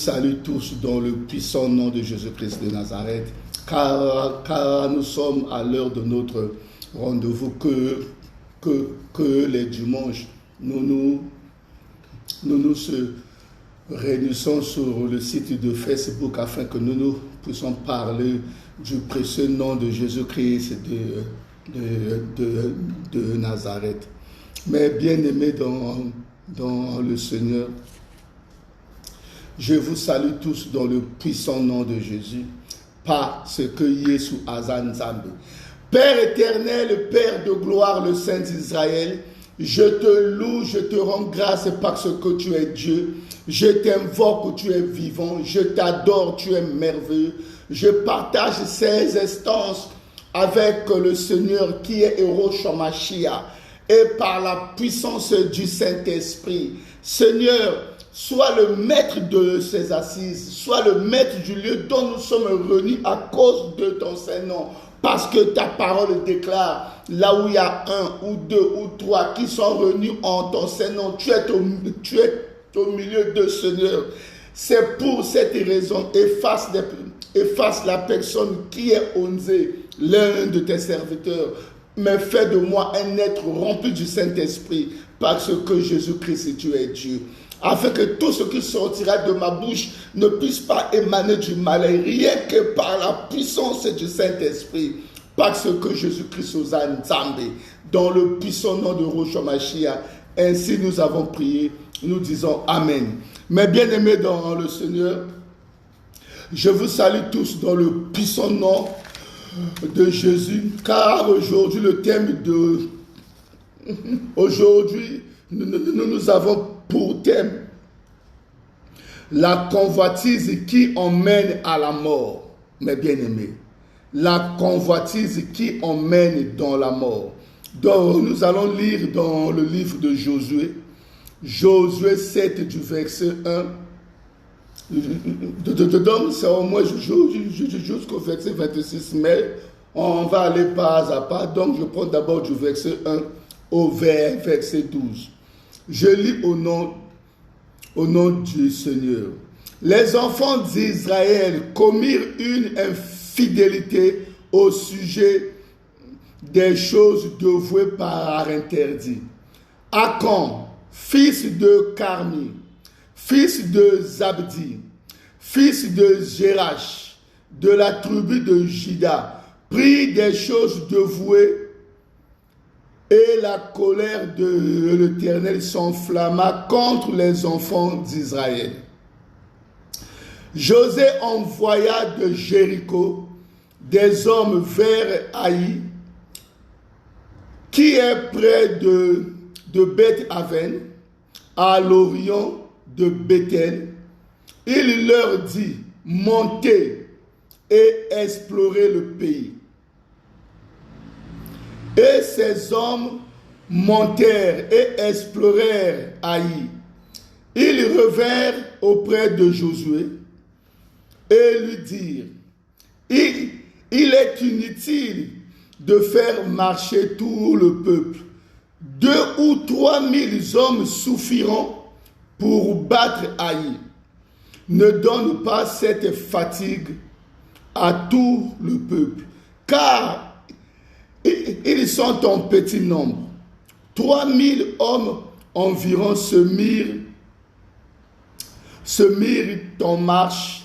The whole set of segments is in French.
salue tous dans le puissant nom de Jésus-Christ de Nazareth, car nous sommes à l'heure de notre rendez-vous que les dimanches, nous se réunissons sur le site de Facebook afin que nous puissions parler du précieux nom de Jésus-Christ de Nazareth. Mais bien-aimés dans le Seigneur, je vous salue tous dans le puissant nom de Jésus, parce que Yesu Azan Zambé. Père éternel, Père de gloire, le Saint d'Israël, je te loue, je te rends grâce parce que tu es Dieu. Je t'invoque, tu es vivant. Je t'adore, tu es merveilleux. Je partage ces instances avec le Seigneur qui est Héros Shomashia et par la puissance du Saint-Esprit. Seigneur, sois le maître de ces assises, sois le maître du lieu dont nous sommes réunis à cause de ton Saint-Nom. Parce que ta parole déclare, là où il y a un ou deux ou trois qui sont réunis en ton Saint-Nom, tu es au milieu de Seigneur. C'est pour cette raison, efface la personne qui est osée, l'un de tes serviteurs, mais fais de moi un être rempli du Saint-Esprit, parce que Jésus-Christ, tu es Dieu. Afin que tout ce qui sortira de ma bouche ne puisse pas émaner du mal, rien que par la puissance du Saint-Esprit, parce que Jésus-Christ Ozan Zambé, dans le puissant nom de Roshomashia, ainsi nous avons prié, nous disons Amen. Mes bien-aimés dans le Seigneur, je vous salue tous dans le puissant nom de Jésus, car aujourd'hui le thème de... Aujourd'hui, nous avons pour thème la convoitise qui emmène à la mort. Mes bien-aimés, la convoitise qui emmène dans la mort. Donc nous allons lire dans le livre de Josué, Josué 7 du verset 1. Donc c'est au moins jusqu'au verset 26, mais on va aller pas à pas. Donc je prends d'abord du verset 1 au verset 12. Je lis au nom du Seigneur. Les enfants d'Israël commirent une infidélité au sujet des choses dévouées par interdit. Achan, fils de Carmi, fils de Zabdi, fils de Jérach, de la tribu de Juda, prit des choses dévouées. Et la colère de l'Éternel s'enflamma contre les enfants d'Israël. José envoya de Jéricho des hommes vers Haï, qui est près de Beth-Aven, à l'orient de Bethel. Il leur dit, montez et explorez le pays. Et ces hommes montèrent et explorèrent Haï. Ils revinrent auprès de Josué et lui dirent, il est inutile de faire marcher tout le peuple. 2 ou 3 000 hommes suffiront pour battre Haï. Ne donne pas cette fatigue à tout le peuple, car ils sont en petit nombre. 3 000 hommes environ se mirent en marche,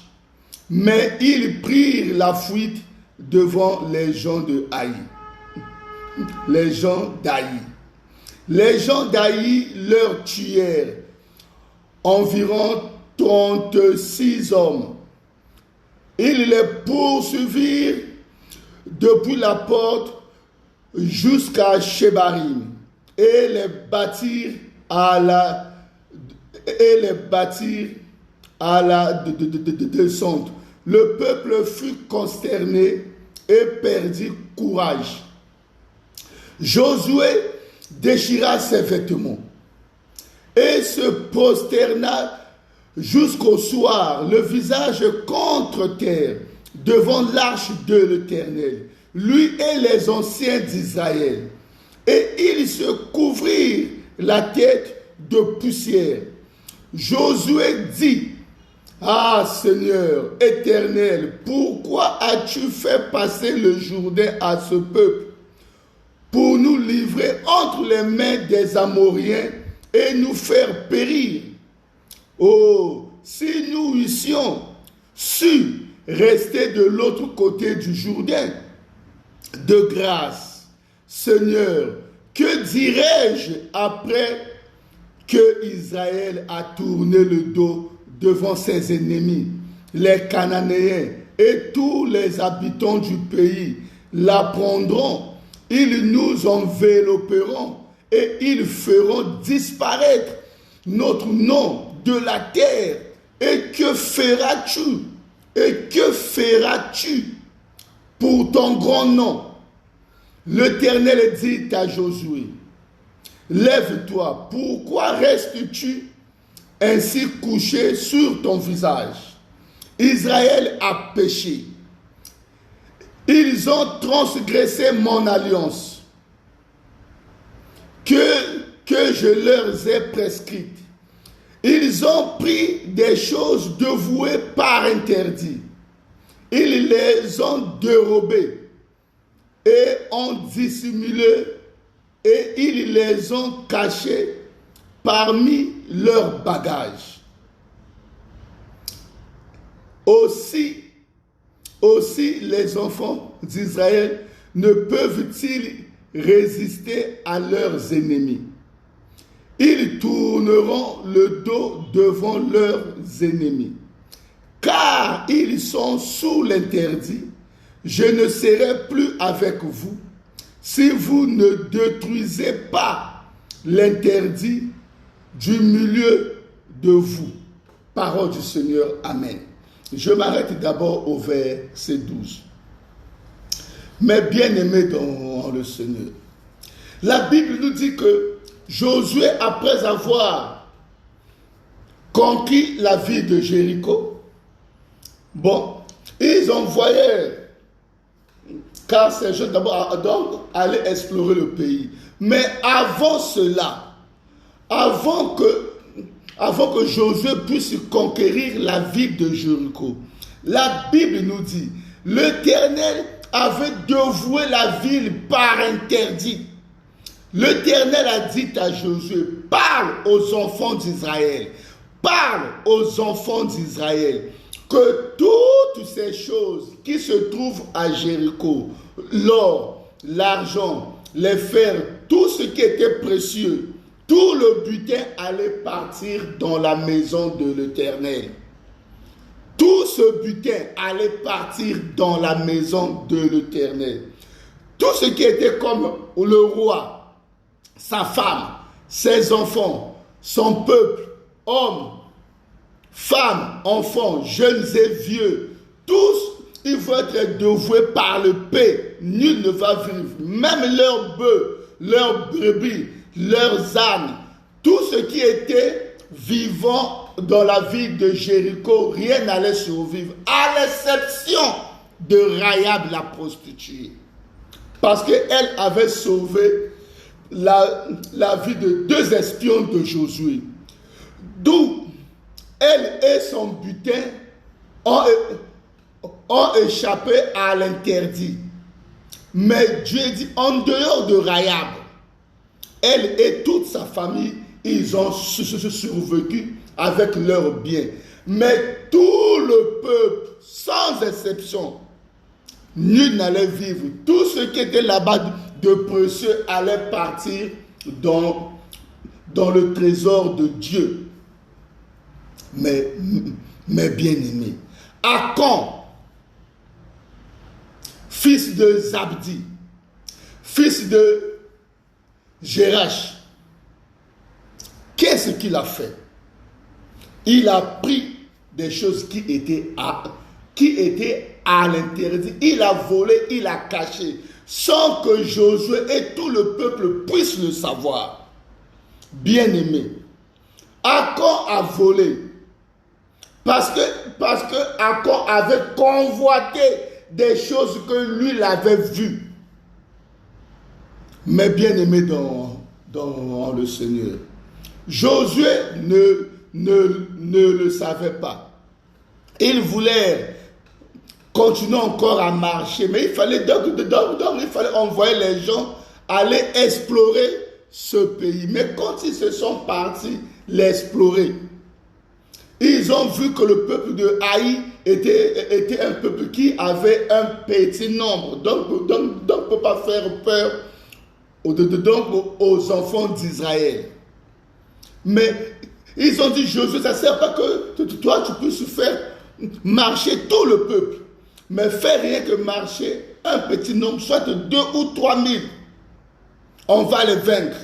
mais ils prirent la fuite devant les gens de Haï. Les gens d'Haï. Les gens d'Haï leur tuèrent environ 36 hommes. Ils les poursuivirent depuis la porte jusqu'à Shebarim et les bâtirent à la descente. Le peuple fut consterné et perdit courage. Josué déchira ses vêtements et se prosterna jusqu'au soir, le visage contre terre, devant l'arche de l'Éternel, lui et les anciens d'Israël. Et ils se couvrirent la tête de poussière. Josué dit Ah Seigneur éternel, pourquoi as-tu fait passer le Jourdain à ce peuple pour nous livrer entre les mains des Amoriens et nous faire périr? Oh, si nous eussions su rester de l'autre côté du Jourdain, de grâce, Seigneur, que dirais-je après que Israël a tourné le dos devant ses ennemis, les Cananéens et tous les habitants du pays l'apprendront, ils nous envelopperont et ils feront disparaître notre nom de la terre. Et que feras-tu? Et que feras-tu pour ton grand nom? L'Éternel dit à Josué, lève-toi, pourquoi restes-tu ainsi couché sur ton visage? Israël a péché. Ils ont transgressé mon alliance que je leur ai prescrite. Ils ont pris des choses dévouées par interdit. Ils les ont dérobées et ont dissimulé et ils les ont cachées parmi leurs bagages. Aussi les enfants d'Israël ne peuvent-ils résister à leurs ennemis. Ils tourneront le dos devant leurs ennemis, car ils sont sous l'interdit. Je ne serai plus avec vous si vous ne détruisez pas l'interdit du milieu de vous. Parole du Seigneur, Amen. Je m'arrête d'abord au verset 12. Mes bien-aimés dans le Seigneur, la Bible nous dit que Josué, après avoir conquis la ville de Jéricho, ils envoyaient, car ces jeunes d'abord donc allaient explorer le pays. Mais avant cela, avant que Josué puisse conquérir la ville de Jéricho, la Bible nous dit, l'Éternel avait dévoué la ville par interdit. L'Éternel a dit à Josué, parle aux enfants d'Israël, que toutes ces choses qui se trouvent à Jéricho, l'or, l'argent, les fers, tout ce qui était précieux, tout le butin allait partir dans la maison de l'Éternel. Tout ce butin allait partir dans la maison de l'Éternel. Tout ce qui était comme le roi, sa femme, ses enfants, son peuple, hommes, femmes, enfants, jeunes et vieux, tous, ils vont être dévoués par le paix. Nul ne va vivre. Même leurs bœufs, leurs brebis, leurs ânes, tout ce qui était vivant dans la ville de Jéricho, rien n'allait survivre, à l'exception de Rahab la prostituée. Parce qu'elle avait sauvé la vie de 2 espions de Josué. D'où elle et son butin ont échappé à l'interdit. Mais Dieu dit, en dehors de Rahab, elle et toute sa famille, ils ont survécu avec leurs biens. Mais tout le peuple, sans exception, nul n'allait vivre. Tout ce qui était là-bas de précieux allait partir dans le trésor de Dieu. Mais bien-aimés, Achan, fils de Zabdi, fils de Jérash, qu'est-ce qu'il a fait? Il a pris des choses qui étaient à l'interdit. Il a volé, il a caché, sans que Josué et tout le peuple puissent le savoir. Bien-aimé, Achan a volé parce que Achan avait convoité des choses que lui l'avait vues. Mais bien-aimé dans le Seigneur, Josué ne le savait pas. ils voulaient continuer encore à marcher, mais il fallait envoyer les gens aller explorer ce pays. Mais quand ils se sont partis l'explorer, ils ont vu que le peuple de Haï était un peuple qui avait un petit nombre. Donc on ne peut pas faire peur aux enfants d'Israël. Mais ils ont dit, Josué, ça ne sert pas que toi tu puisses faire marcher tout le peuple. Mais fais rien que marcher un petit nombre, soit 2 ou 3 000. On va les vaincre.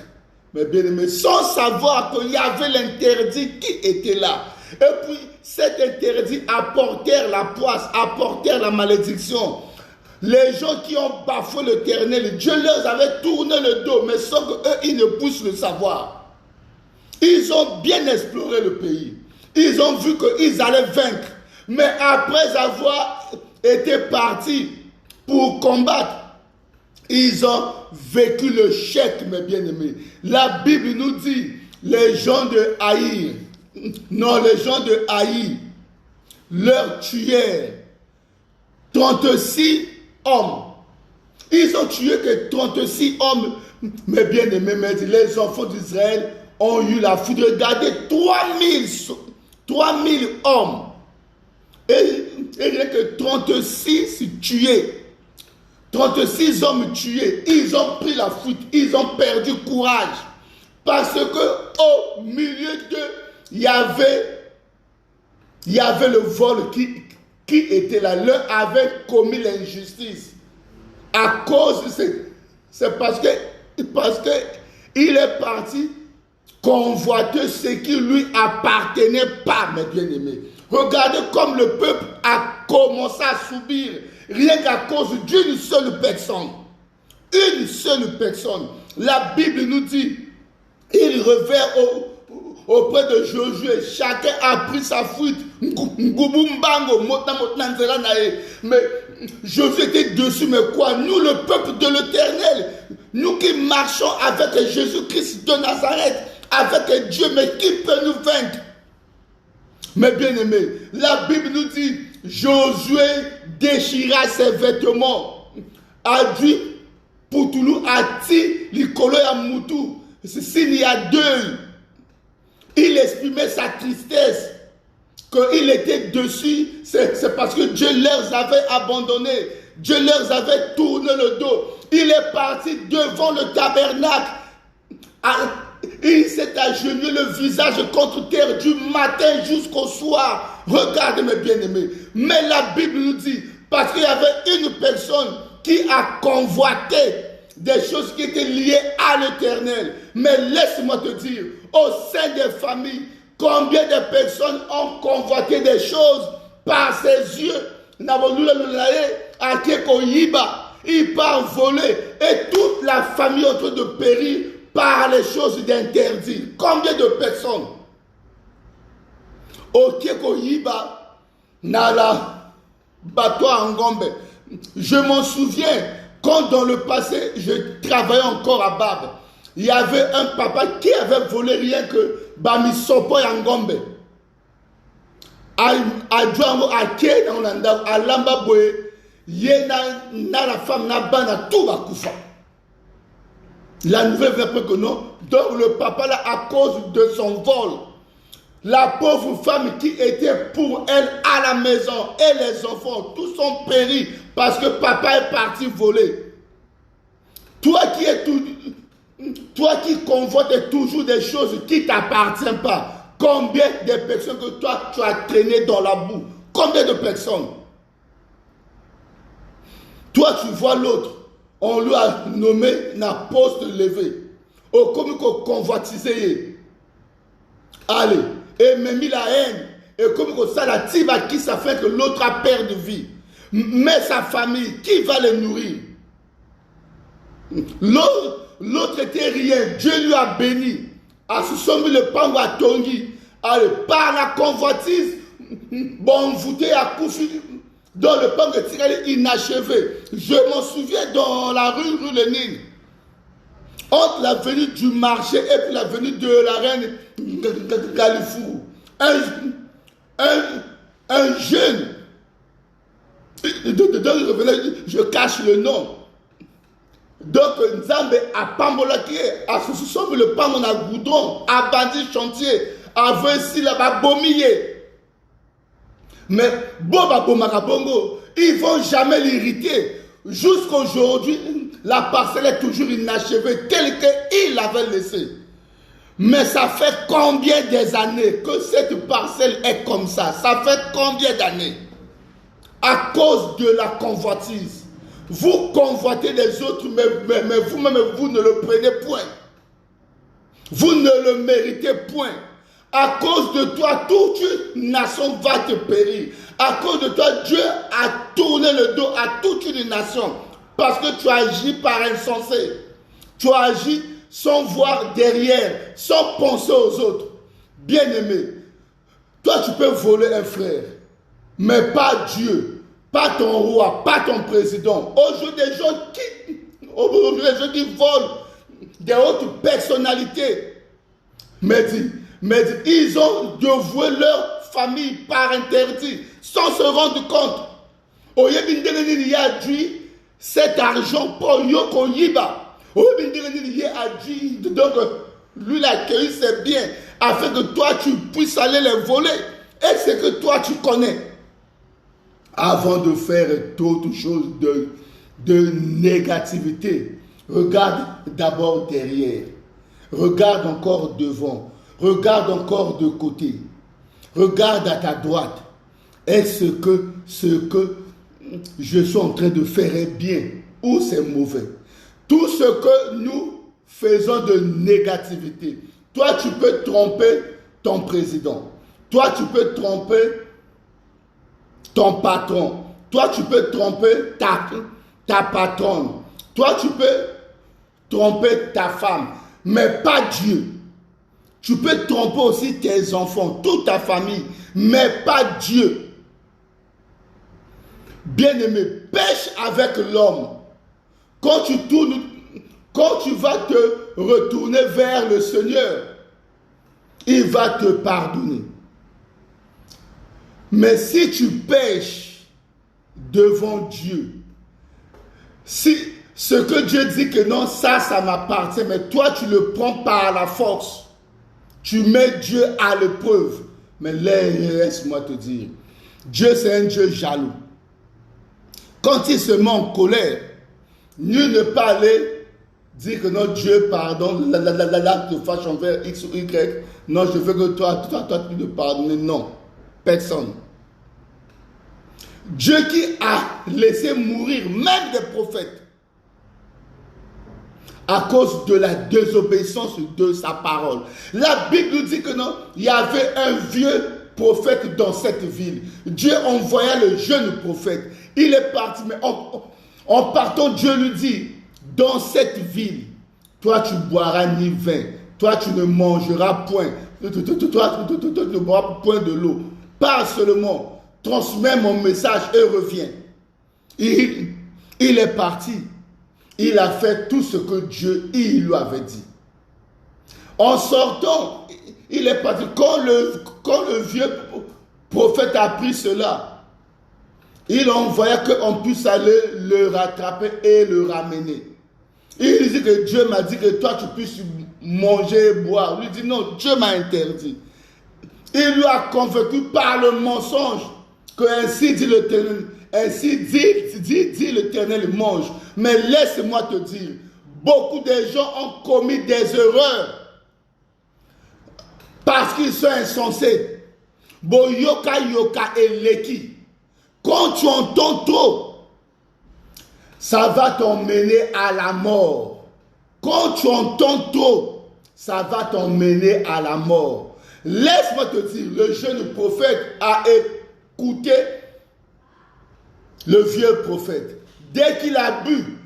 Mais bien aimé, sans savoir qu'il y avait l'interdit qui était là. Et puis, cet interdit apportèrent la poisse, apportèrent la malédiction. Les gens qui ont bafoué l'Éternel, Dieu leur avait tourné le dos, mais sans qu'eux, ils ne puissent le savoir. Ils ont bien exploré le pays. Ils ont vu qu'ils allaient vaincre. Mais après avoir été partis pour combattre, ils ont vécu le chèque, mes bien-aimés. La Bible nous dit, les gens de Haï, leur tuèrent 36 hommes. Ils ont tué que 36 hommes, mes bien-aimés, mais les enfants d'Israël ont eu la foudre. Regardez, 3000 hommes. Et rien que 36 tués. 36 hommes tués. Ils ont pris la fuite. Ils ont perdu courage. Parce que au milieu d'eux, il y avait le vol qui était là. L'un avait commis l'injustice. À cause de c'est parce que il est parti convoiter ce qui lui appartenait pas, mes bien-aimés. Regardez comme le peuple a commencé à subir, rien qu'à cause d'une seule personne. Une seule personne. La Bible nous dit, il revint auprès de Josué. Chacun a pris sa fuite. Mais Josué était dessus, mais quoi? Nous, le peuple de l'Éternel, nous qui marchons avec Jésus-Christ de Nazareth, avec Dieu, mais qui peut nous vaincre? Mes bien-aimés, la Bible nous dit, Josué déchira ses vêtements, a dit, pour Toulou, a dit, l'icolo ya moutou, s'il y a deuil, il exprimait sa tristesse, qu'il était dessus, c'est parce que Dieu leur avait abandonné, Dieu leur avait tourné le dos, il est parti devant le tabernacle, il s'est agenouillé le visage contre terre du matin jusqu'au soir. Regardez mes bien-aimés. Mais la Bible nous dit, parce qu'il y avait une personne qui a convoité des choses qui étaient liées à l'Éternel. Mais laisse-moi te dire, au sein des familles, combien de personnes ont convoité des choses par ses yeux. Il part voler et toute la famille est en train de périr par les choses d'interdit. Combien de personnes? Je m'en souviens, quand dans le passé, je travaillais encore à Bab, il y avait un papa qui avait volé rien que Bamisopo Yangombe. À Lamba Boye, la femme n'a pas tout va koufa. La nouvelle verbe que non. Donc le papa là, à cause de son vol, la pauvre femme qui était pour elle à la maison et les enfants, tous sont péris parce que papa est parti voler. Toi qui convoites toujours des choses qui ne t'appartiennent pas, combien de personnes que toi tu as traîné dans la boue? Combien de personnes? Toi tu vois l'autre. On lui a nommé un poste levé. Au comme convoitisé. Allez. Et même la haine. Et comme ça, la tiba qui ça fait que l'autre a perdu de vie. Mais sa famille, qui va les nourrir? L'autre était rien. Dieu lui a béni. À ce sommet le pango à Tongi. Allez, par la convoitise, bon, vous à Koufi. Dans le pan de Tirel inachevé. Je m'en souviens dans la rue Lénine. Entre la venue du marché et puis la venue de la reine Galifou. un jeune, je cache le nom. Donc, Nzambe a pambolaki, a sous le pamon à goudron, a bandi chantier, a vesi là-bas bomier. Mais Boba Bomarabongo, ils ne vont jamais l'irriter. Jusqu'aujourd'hui, la parcelle est toujours inachevée, telle qu'il l'avait laissée. Mais ça fait combien des années que cette parcelle est comme ça? Ça fait combien d'années? À cause de la convoitise. Vous convoitez les autres, mais vous-même, vous ne le prenez point. Vous ne le méritez point. À cause de toi, toute une nation va te périr. À cause de toi, Dieu a tourné le dos à toute une nation. Parce que tu agis par insensé. Tu agis sans voir derrière, sans penser aux autres. Bien-aimé, toi tu peux voler un frère, mais pas Dieu. Pas ton roi, pas ton président. Aujourd'hui, des gens qui volent des hautes personnalités. Mais ils ont dévoué leur famille par interdit, sans se rendre compte. Il y a dû cet argent pour Yoko Yiba. Donc, lui l'accueil, c'est bien, afin que toi tu puisses aller les voler. Et c'est que toi tu connais. Avant de faire toute chose de négativité, regarde d'abord derrière. Regarde encore devant. Regarde encore de côté. Regarde à ta droite. Est-ce que ce que je suis en train de faire est bien ou c'est mauvais? Tout ce que nous faisons de négativité. Toi, tu peux tromper ton président. Toi, tu peux tromper ton patron. Toi, tu peux tromper ta patronne. Toi, tu peux tromper ta femme. Mais pas Dieu. Tu peux tromper aussi tes enfants, toute ta famille. Mais pas Dieu. Bien-aimé, pêche avec l'homme. Quand tu vas te retourner vers le Seigneur, il va te pardonner. Mais si tu pêches devant Dieu, si ce que Dieu dit que non, ça m'appartient, mais toi tu le prends par la force, tu mets Dieu à l'épreuve. Mais laisse-moi te dire, Dieu c'est un Dieu jaloux. Quand il se met en colère, nul ne peut aller dire que non, Dieu pardonne, te fâche envers X ou Y. Non, je veux que toi tu le pardonnes. Non, personne. Dieu qui a laissé mourir même des prophètes à cause de la désobéissance de sa parole. La Bible nous dit que non, il y avait un vieux prophète dans cette ville. Dieu envoya le jeune prophète. Il est parti, mais en partant, Dieu lui dit, dans cette ville, toi tu boiras ni vin, toi tu ne mangeras point, toi tu ne boiras point de l'eau. Pas seulement, transmets mon message et reviens. Il est parti. Il a fait tout ce que Dieu il lui avait dit. En sortant, il est parti. Quand le vieux prophète a appris cela, il envoya qu'on puisse aller le rattraper et le ramener. Il dit que Dieu m'a dit que toi tu puisses manger et boire. Il dit non, Dieu m'a interdit. Il lui a convaincu par le mensonge que ainsi dit l'Éternel, ainsi dit l'Éternel, mange. Mais laisse-moi te dire, beaucoup de gens ont commis des erreurs parce qu'ils sont insensés. Boyoka yoka et leki. Quand tu entends trop, ça va t'emmener à la mort. Quand tu entends trop, ça va t'emmener à la mort. Laisse-moi te dire, le jeune prophète a écouté le vieux prophète. Dès qu'il a bu,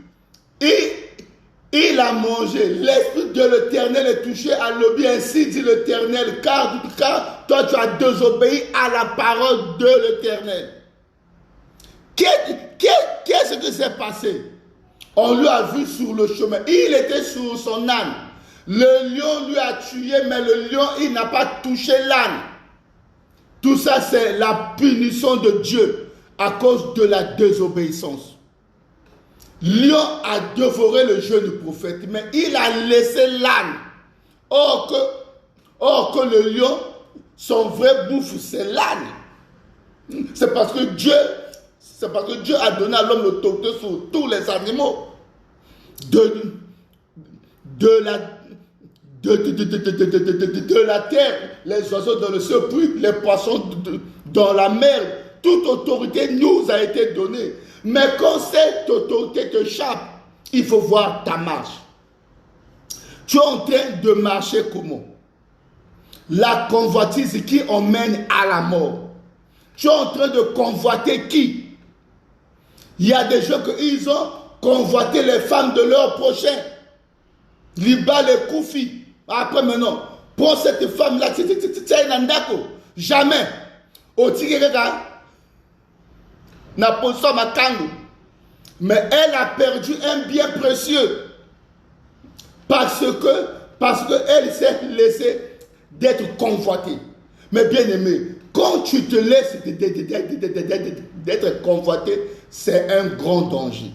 il a mangé. L'Esprit de l'Éternel est touché à l'objet. Ainsi dit l'Éternel, car toi tu as désobéi à la parole de l'Éternel. Qu'est-ce qui s'est passé? On lui a vu sur le chemin. Il était sur son âne. Le lion lui a tué, mais le lion, il n'a pas touché l'âne. Tout ça, c'est la punition de Dieu à cause de la désobéissance. Lion a dévoré le jeune prophète, mais il a laissé l'âne. Or que le lion, son vrai bouffe, c'est l'âne. C'est parce que Dieu a donné à l'homme l'autorité sur tous les animaux. De la terre, les oiseaux dans le ciel, puis les poissons dans la mer. Toute autorité nous a été donnée. Mais quand cette autorité t'échappe, il faut voir ta marche. Tu es en train de marcher comment? La convoitise qui emmène à la mort. Tu es en train de convoiter qui? Il y a des gens qui ont convoité les femmes de leur prochain. Liba les koufi. Après maintenant, pour cette femme-là, c'est un andako. Jamais. Au tigérega, n'a pas ça ma kangu. Mais elle a perdu un bien précieux. Parce qu'elle s'est laissée d'être convoitée. Mais bien aimé, quand tu te laisses d'être convoité, c'est un grand danger.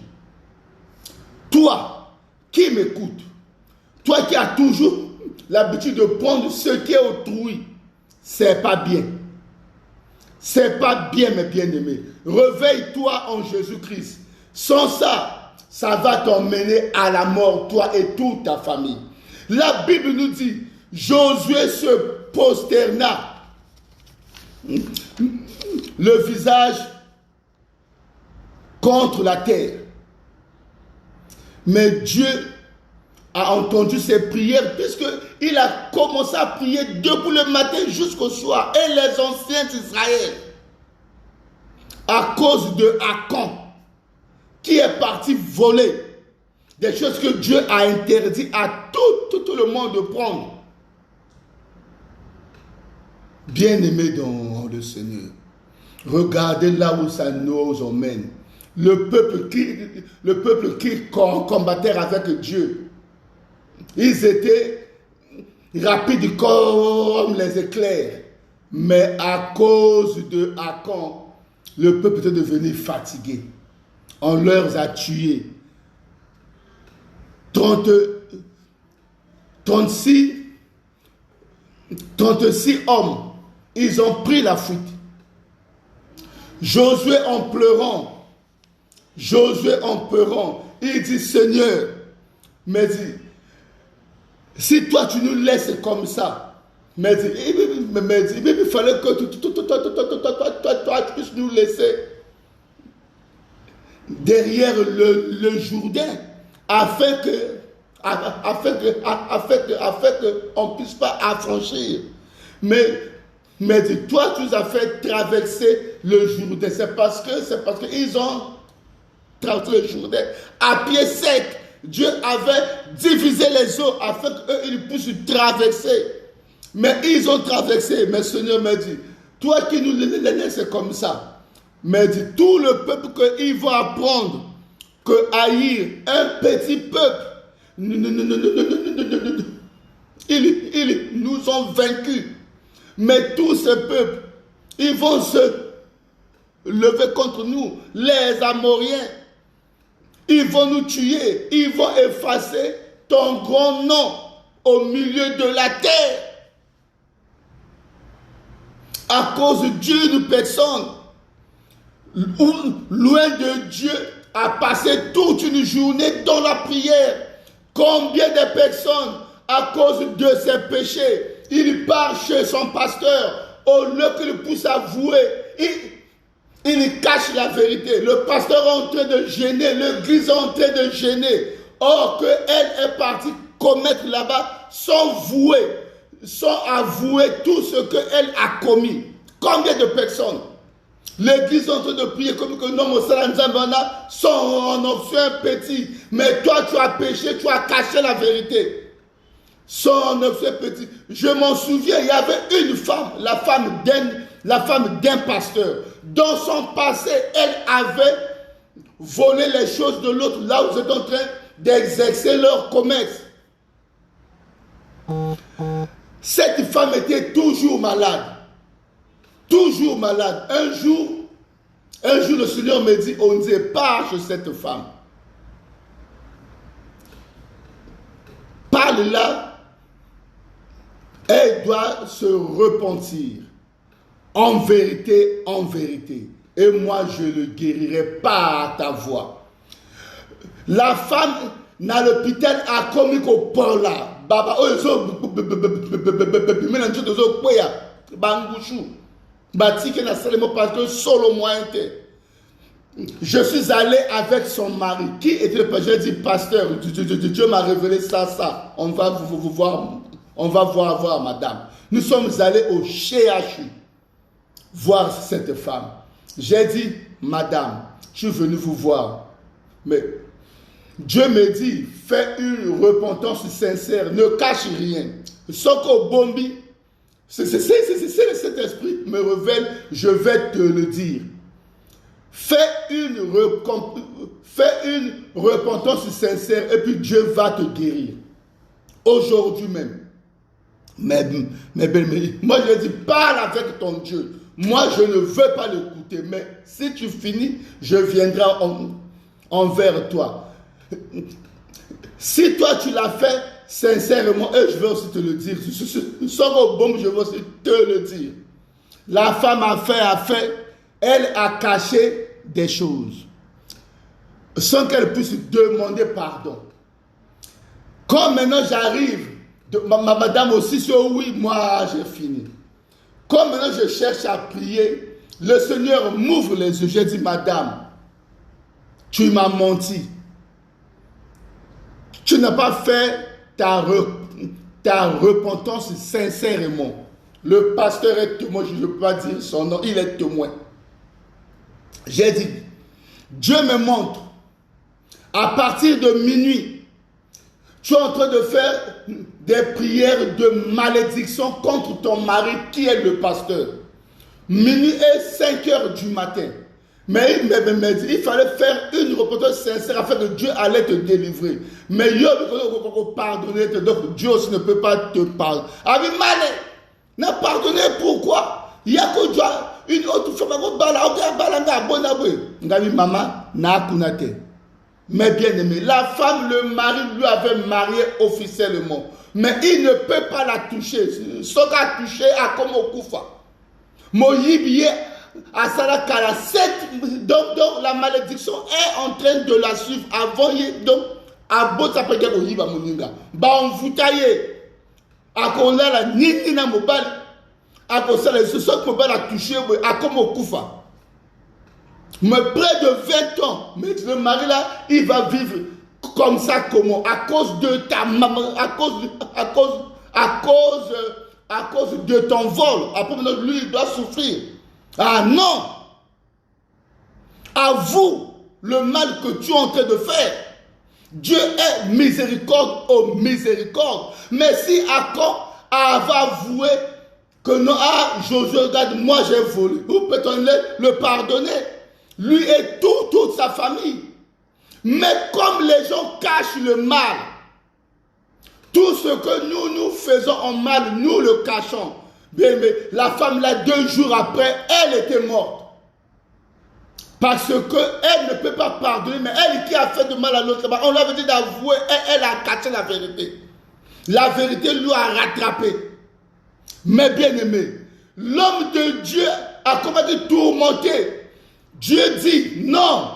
Toi qui m'écoutes, toi qui as toujours l'habitude de prendre ce qui est autrui, c'est pas bien. C'est pas bien, mes bien-aimés. Réveille-toi en Jésus-Christ. Sans ça, ça va t'emmener à la mort, toi et toute ta famille. La Bible nous dit, Josué se prosterna, le visage contre la terre. Mais Dieu a entendu ses prières puisqu'il a commencé à prier depuis le matin jusqu'au soir. Et les anciens d'Israël, à cause de Achan, qui est parti voler des choses que Dieu a interdit à tout le monde de prendre. Bien-aimés dans le Seigneur, regardez là où ça nous emmène. Le peuple qui combattait avec Dieu, ils étaient rapides comme les éclairs. Mais à cause de Achan, le peuple était devenu fatigué. On leur a tué 36 hommes. Ils ont pris la fuite. Josué en pleurant, il dit, Seigneur, mais dit, si toi tu nous laisses comme ça, mais il fallait que toi tu puisses nous laisser derrière le Jourdain, afin que on ne puisse pas affranchir. Mais toi, tu nous as fait traverser le Jourdain. C'est parce qu'ils ont traversé le Jourdain à pied sec. Dieu avait divisé les eaux afin qu'ils puissent traverser. Mais ils ont traversé. Mais Seigneur m'a dit, toi qui nous les laisses comme ça, m'a dit, tout le peuple qu'ils vont apprendre que haïr un petit peuple, ils nous ont vaincus. Mais tous ces peuples, ils vont se lever contre nous, les Amoriens. Ils vont nous tuer, ils vont effacer ton grand nom au milieu de la terre. À cause d'une personne, loin de Dieu, a passé toute une journée dans la prière. Combien de personnes, à cause de ses péchés, il part chez son pasteur, au lieu qu'il puisse avouer, il cache la vérité. Le pasteur est en train de gêner, l'église est en train de gêner. Or qu'elle est partie commettre là-bas sans avouer tout ce qu'elle a commis. Combien de personnes? L'église est en train de prier comme que non, mon Salanzambana, son option petit. Mais toi, tu as péché, tu as caché la vérité. Son option petit. Je m'en souviens, il y avait une femme, la femme d'un pasteur. Dans son passé, elle avait volé les choses de l'autre, là où ils étaient en train d'exercer leur commerce. Cette femme était toujours malade. toujours malade. Un jour, le Seigneur me dit, on dit, pars chez cette femme. Parle-là, elle doit se repentir. En vérité, en vérité. Et moi, je le guérirai par ta voix. La femme, dans l'hôpital, a commis qu'au port là. Baba, oh, ils ont je suis allé avec son mari. Qui était le pasteur? J'ai dit, pasteur, Dieu m'a révélé ça. On va vous voir. On va voir madame. Nous sommes allés au CHU voir cette femme. J'ai dit, madame, je suis venu vous voir. Mais Dieu me dit, fais une repentance sincère, ne cache rien. Soko Bombi, c'est le Saint-Esprit me révèle, je vais te le dire. Fais une repentance sincère et puis Dieu va te guérir. Aujourd'hui même. Mais moi je dis, parle avec ton Dieu. Moi je ne veux pas l'écouter, mais si tu finis, je viendrai envers toi. Si toi tu l'as fait sincèrement, et je vais aussi te le dire, sors au bon, je vais aussi te le dire. La femme a fait, elle a caché des choses sans qu'elle puisse demander pardon. Comme maintenant j'arrive, madame aussi, oui, moi j'ai fini. Comme maintenant je cherche à prier, le Seigneur m'ouvre les yeux. J'ai dit, madame, tu m'as menti. Tu n'as pas fait ta repentance sincèrement. Le pasteur est témoin, je ne peux pas dire son nom, il est témoin. J'ai dit, Dieu me montre, à partir de minuit, tu es en train de faire des prières de malédiction contre ton mari qui est le pasteur. Minuit et 5 heures du matin. Mais il m'a dit, il fallait faire une repentance sincère afin que Dieu allait te délivrer. Mais Dieu pardonner, donc Dieu aussi ne peut pas te pardonner. Avec Mané, n'a pardonné pourquoi? Il y a que Dieu, une autre femme, mais bien aimé, la femme, le mari lui avait marié officiellement. Mais il ne peut pas la toucher. Ce qu'a touché a comme au Koufa. Moïbiye à Sarakala 7. Donc la malédiction est en train de la suivre avant. Donc, à Botsapeke Oyiba Moninga. Ba on voutaye. À Konda la Nina Mobali. À Kosala, ce soit que Mobali a touché à comme au Koufa. Mais près de 20 ans, mais le mari là, il va vivre comme ça, comment? À cause de ta maman, à cause de ton vol. Après, lui, il doit souffrir. Ah non! Avoue le mal que tu es en train de faire. Dieu est miséricorde au miséricorde. Mais si Akon va avouer que non, Josué, regarde, moi j'ai volé, ou peut-on le pardonner? Lui et toute sa famille. Mais comme les gens cachent le mal, tout ce que nous faisons en mal, nous le cachons. Bien, mais la femme là, 2 jours après, elle était morte. Parce qu'elle ne peut pas pardonner, mais elle qui a fait de mal à l'autre, on lui avait dit d'avouer, elle a caché la vérité. La vérité lui a rattrapé. Mais bien aimé, l'homme de Dieu a commencé à tourmenter. Dieu dit, non,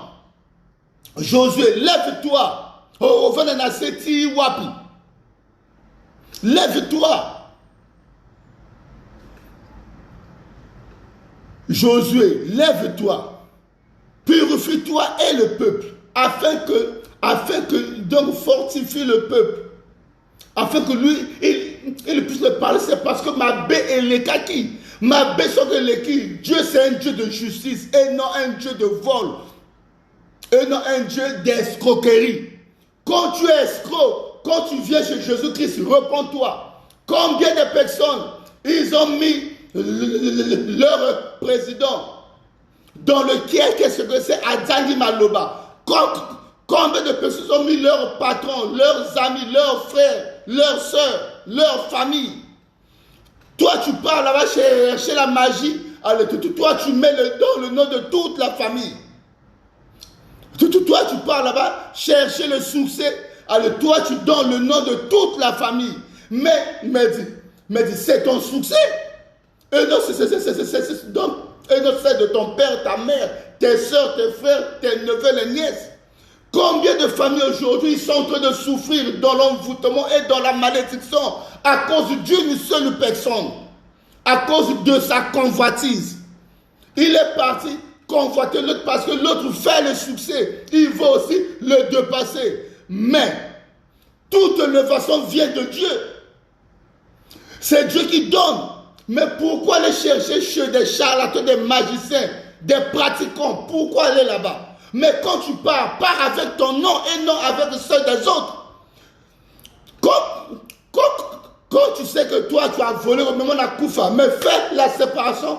Josué, lève-toi. Lève-toi. Josué, lève-toi. Purifie-toi et le peuple, afin que donc fortifie le peuple. Afin que lui, il puisse le parler. C'est parce que ma baie est les kaki. Ma besoin de l'équipe, Dieu c'est un Dieu de justice et non un Dieu de vol et non un Dieu d'escroquerie. Quand tu es escroc, quand tu viens chez Jésus-Christ, repens-toi. Combien de personnes ils ont mis leur président dans le qu'est-ce que c'est Adjani Maloba? Combien de personnes ont mis leur patron, leurs amis, leurs frères, leurs soeurs, leur famille? Toi, tu pars là-bas chercher la magie Alors, toi, tu mets le nom de toute la famille. Toi, tu pars là-bas chercher le succès. Alors, toi, tu donnes le nom de toute la famille. Mais dis, c'est ton succès. Et non, c'est de ton père, ta mère, tes soeurs, tes frères, tes neveux, les nièces. Combien de familles aujourd'hui sont en train de souffrir dans l'envoûtement et dans la malédiction à cause d'une seule personne, à cause de sa convoitise. Il est parti convoiter l'autre parce que l'autre fait le succès. Il veut aussi le dépasser. Mais toute l'élévation vient de Dieu. C'est Dieu qui donne. Mais pourquoi aller chercher chez des charlatans, des magiciens, des pratiquants? Pourquoi aller là-bas? Mais quand tu pars avec ton nom et non avec ceux des autres. Quand tu sais que toi, tu as volé au moment de la Koufa, mais fais la séparation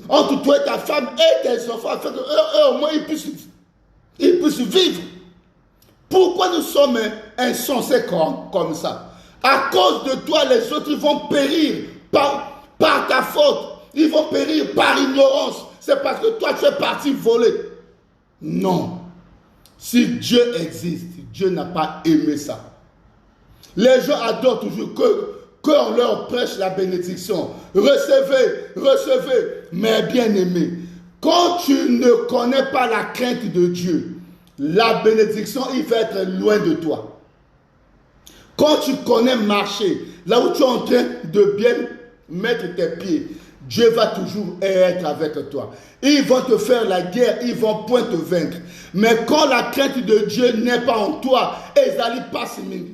entre toi et ta femme et tes enfants, afin qu'eux au moins ils puissent vivre. Pourquoi nous sommes insensés comme ça? À cause de toi, les autres ils vont périr par ta faute. Ils vont périr par ignorance. C'est parce que toi, tu es parti voler. Non. Si Dieu existe, Dieu n'a pas aimé ça. Les gens adorent toujours qu'on leur prêche la bénédiction. Recevez. Mais bien aimé, quand tu ne connais pas la crainte de Dieu, la bénédiction, il va être loin de toi. Quand tu connais marcher, là où tu es en train de bien mettre tes pieds, Dieu va toujours être avec toi. Ils vont te faire la guerre, ils vont point te vaincre. Mais quand la crainte de Dieu n'est pas en toi, Ezali passe mine.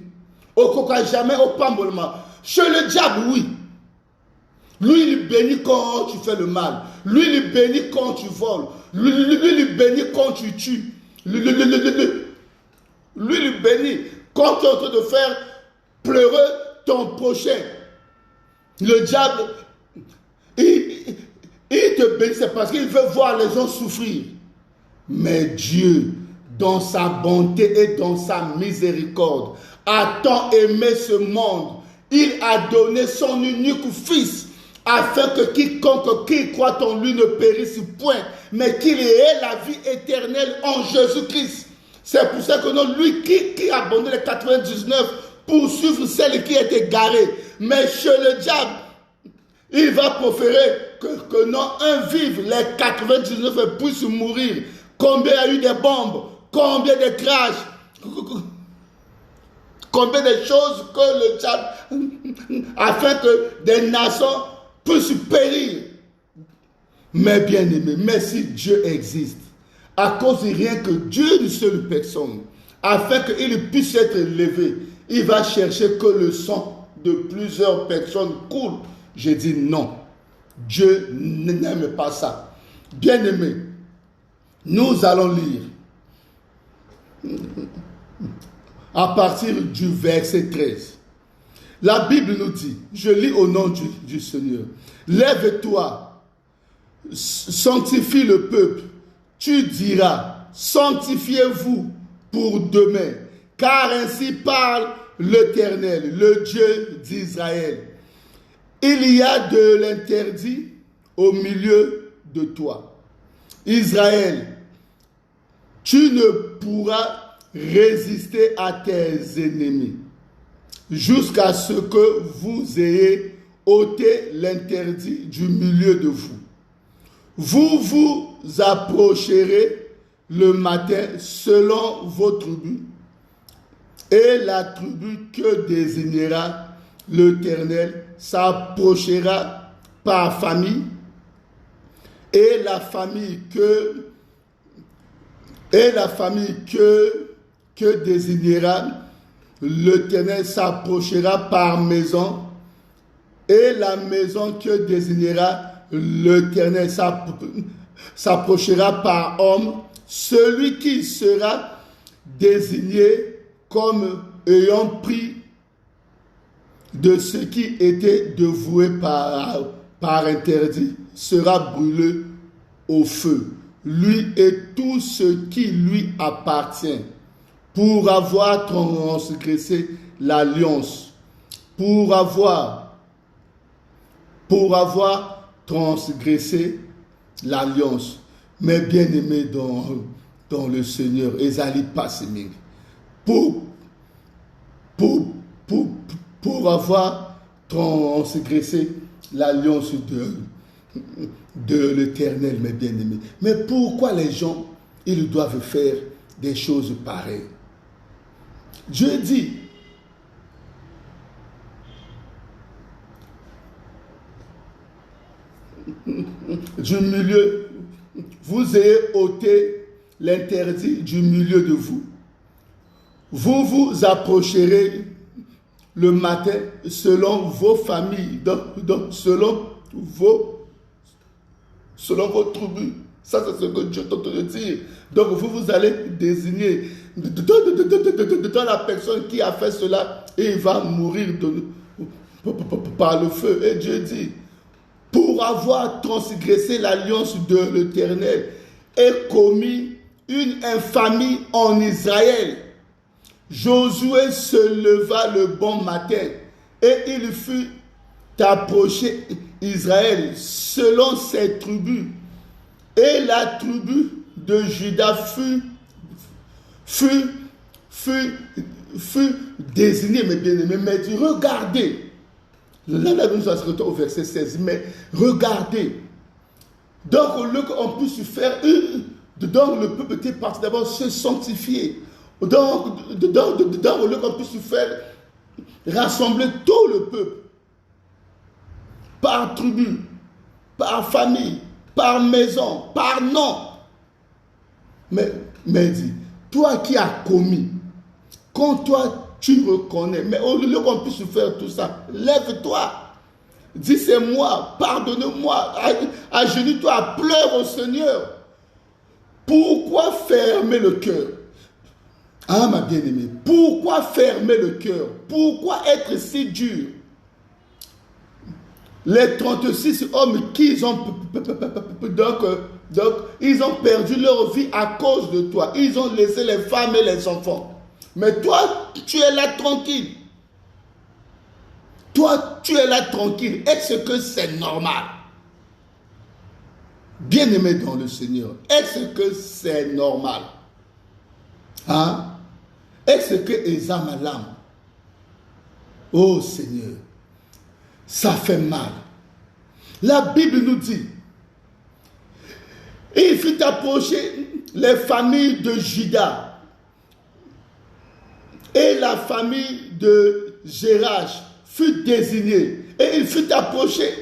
Au coca jamais au pambolement. Chez le diable, oui. Lui, il bénit quand tu fais le mal. Lui, il bénit quand tu voles. Lui, il bénit quand tu tues. Lui, il bénit quand tu es en train de faire pleurer ton prochain. Le diable, il te bénit, c'est parce qu'il veut voir les gens souffrir. Mais Dieu, dans sa bonté et dans sa miséricorde, a tant aimé ce monde. Il a donné son unique fils, afin que quiconque qui croit en lui ne périsse point, mais qu'il ait la vie éternelle en Jésus-Christ. C'est pour ça que non, lui qui a abandonné les 99 pour suivre celle qui est égarée. Mais chez le diable, il va proférer que non, un vive, les 99 puissent mourir. Combien il y a eu de bombes, combien de crashs, combien de choses que le diable, afin que des nations puissent périr. Mais bien aimé, mais si Dieu existe, à cause de rien que Dieu d'une seule personne, afin qu'il puisse être élevé, il va chercher que le sang de plusieurs personnes coule. J'ai dit non. Dieu n'aime pas ça. Bien aimé, nous allons lire à partir du verset 13. La Bible nous dit, je lis au nom du Seigneur, lève-toi, sanctifie le peuple, tu diras, sanctifiez-vous pour demain, car ainsi parle l'Éternel, le Dieu d'Israël. Il y a de l'interdit au milieu de toi. Israël, tu ne pourras résister à tes ennemis jusqu'à ce que vous ayez ôté l'interdit du milieu de vous. Vous vous approcherez le matin selon vos tribus, et la tribu que désignera l'Éternel s'approchera par famille, et la famille que désignera l'Éternel s'approchera par maison, et la maison que désignera l'Éternel s'approchera par homme. Celui qui sera désigné comme ayant pris de ce qui était dévoué par interdit sera brûlé au feu, lui et tout ce qui lui appartient, pour avoir transgressé l'alliance, pour avoir transgressé l'alliance. Mes bien-aimés dans le Seigneur, ezali passeming. Pour avoir transgressé l'alliance de l'Éternel, mes bien-aimés. Mais pourquoi les gens, ils doivent faire des choses pareilles? Dieu dit, du milieu, vous ayez ôté l'interdit du milieu de vous. Vous vous approcherez le matin selon vos familles, selon vos tribus. Ça, c'est ce que Dieu tente de dire. Donc, vous allez désigner dans la personne qui a fait cela et il va mourir par le feu. Et Dieu dit, pour avoir transgressé l'alliance de l'Éternel et commis une infamie en Israël, Josué se leva le bon matin et il fut approché Israël selon ses tribus. Et la tribu de Juda fut désignée, mes bien-aimés. Mais regardez, là, nous sommes au verset 16, mais regardez. Donc, au lieu qu'on puisse faire, donc le peuple était parti d'abord se sanctifier. Donc, au lieu qu'on puisse faire rassembler tout le peuple, par tribu, par famille, par maison, par nom. Mais dit, toi qui as commis, quand toi tu reconnais, mais au lieu qu'on puisse faire tout ça, lève-toi, dis c'est moi, pardonne-moi, agenouille-toi, pleure au Seigneur. Pourquoi fermer le cœur? Ah, ma bien-aimée, pourquoi fermer le cœur? Pourquoi être si dur? Les 36 hommes qui ils ont perdu leur vie à cause de toi. Ils ont laissé les femmes et les enfants. Mais toi, tu es là tranquille. Toi, tu es là tranquille. Est-ce que c'est normal? Bien-aimé dans le Seigneur, est-ce que c'est normal? Hein? Est-ce que Ezamalam? Oh Seigneur, ça fait mal. La Bible nous dit, il fut approché les familles de Juda et la famille de Jérash fut désignée. Et il fut approché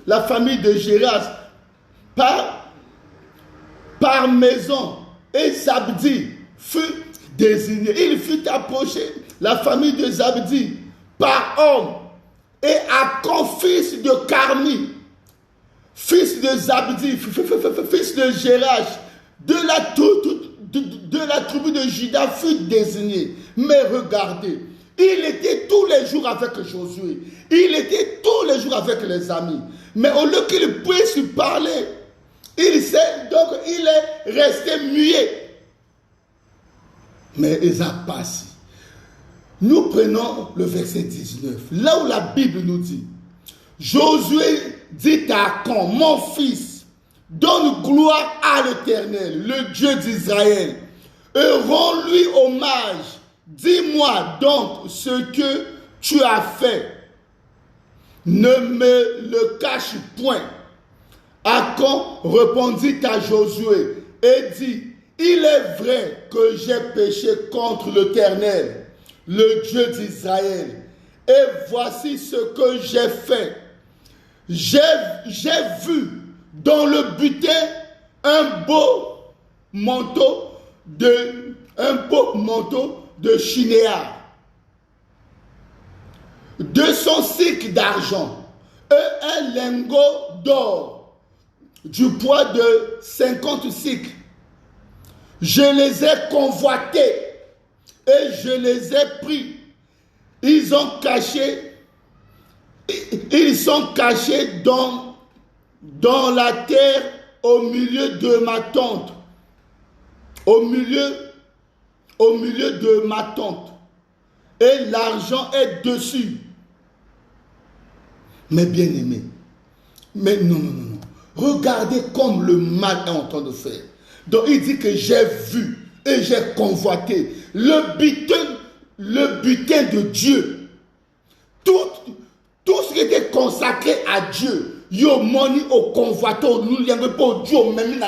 la famille de Jérash par maison et Zabdi fut désigné. Il fut approché la famille de Zabdi par homme et Akon, fils de Carmi, fils de Zabdi, fils de Jérash, de la tribu de Juda fut désigné. Mais regardez, il était tous les jours avec Josué. Il était tous les jours avec les amis. Mais au lieu qu'il puisse parler, il est resté muet. Mais il a passé. Nous prenons le verset 19. Là où la Bible nous dit, Josué dit à Akon, mon fils, donne gloire à l'Éternel, le Dieu d'Israël, et rends-lui hommage. Dis-moi donc ce que tu as fait. Ne me le cache point. Akon répondit à Josué et dit, il est vrai que j'ai péché contre l'Éternel, le Dieu d'Israël. Et voici ce que j'ai fait. J'ai vu dans le butin un beau manteau de chinéa, 200 cycles d'argent et un lingot d'or du poids de 50 cycles. Je les ai convoités et je les ai pris. Ils sont cachés dans la terre au milieu de ma tente. Au milieu de ma tente. Et l'argent est dessus. Mais bien aimé. Mais non. Regardez comme le mal est en train de faire. Donc il dit que j'ai vu et j'ai convoité le butin de Dieu. Tout ce qui était consacré à Dieu, yo moni au convoité, au Dieu, même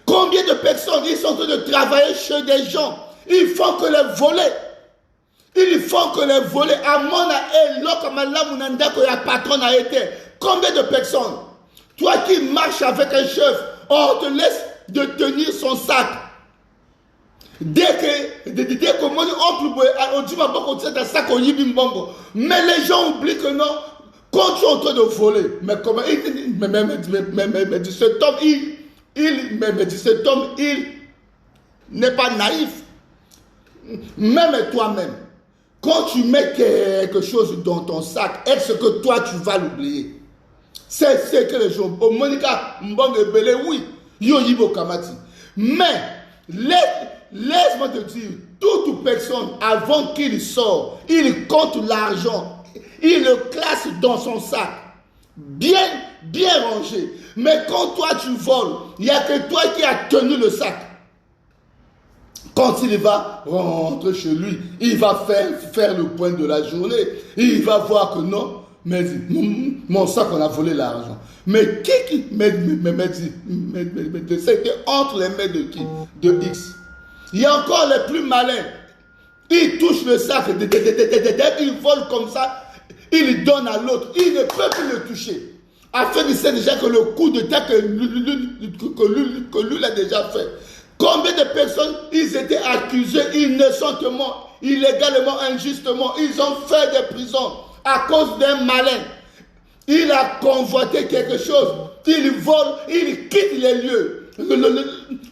combien de personnes ils sont en train de travailler chez des gens, ils font que les voler. Ils font que les voler. Patron a été. Combien de personnes? Toi qui marches avec un chef, on te laisse de tenir son sac. Dès que mais les gens oublient que non, quand tu es en train de voler, mais comment cet homme, il n'est pas naïf. Même toi-même, quand tu mets quelque chose dans ton sac, est-ce que toi tu vas l'oublier? C'est ce que les gens, au Monica Mbongebele, oui, Yoyibo Kamati. Mais, laisse-moi te dire, toute personne, avant qu'il sorte, il compte l'argent, il le classe dans son sac, bien rangé. Mais quand toi tu voles, il n'y a que toi qui as tenu le sac. Quand il va rentrer chez lui, il va faire le point de la journée. Il va voir que non, mais mon sac, on a volé l'argent. Mais c'était entre les mains de qui? De X. Il y a encore les plus malins. Ils touchent le sac, ils volent comme ça, ils donnent à l'autre. Il ne peut plus le toucher. Afin qu'il sait déjà que le coup de tête que lui l'a déjà fait. Combien de personnes ils étaient accusés innocentement, illégalement, injustement. Ils ont fait des prisons à cause d'un malin. Il a convoité quelque chose. Il vole, il quitte les lieux.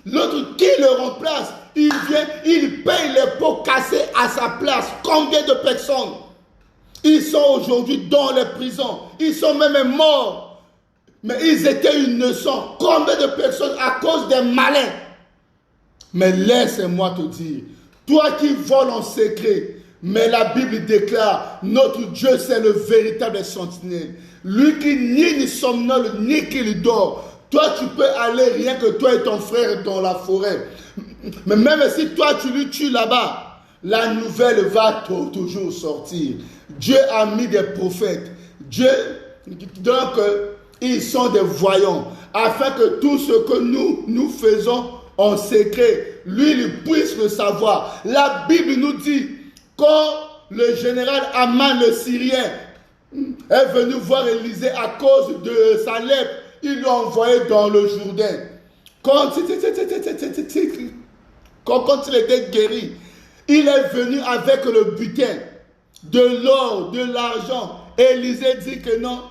L'autre qui le remplace, il vient, il paye les pots cassés à sa place. Combien de personnes? Ils sont aujourd'hui dans les prisons. Ils sont même morts. Mais ils étaient innocents. Combien de personnes à cause des malins? Mais laisse-moi te dire, toi qui voles en secret, mais la Bible déclare, notre Dieu c'est le véritable sentinelle. Lui qui ni somnole, ni qu'il dort. Toi tu peux aller rien que toi et ton frère dans la forêt. Mais même si toi tu lui tues là-bas, la nouvelle va toujours sortir. Dieu a mis des prophètes. Dieu, donc, ils sont des voyants. Afin que tout ce que nous faisons en secret, lui, il puisse le savoir. La Bible nous dit, quand le général Aman le Syrien est venu voir Élisée à cause de sa lèpre, il l'a envoyé dans le Jourdain. Quand il était guéri, il est venu avec le butin, de l'or, de l'argent. Élisée dit que non.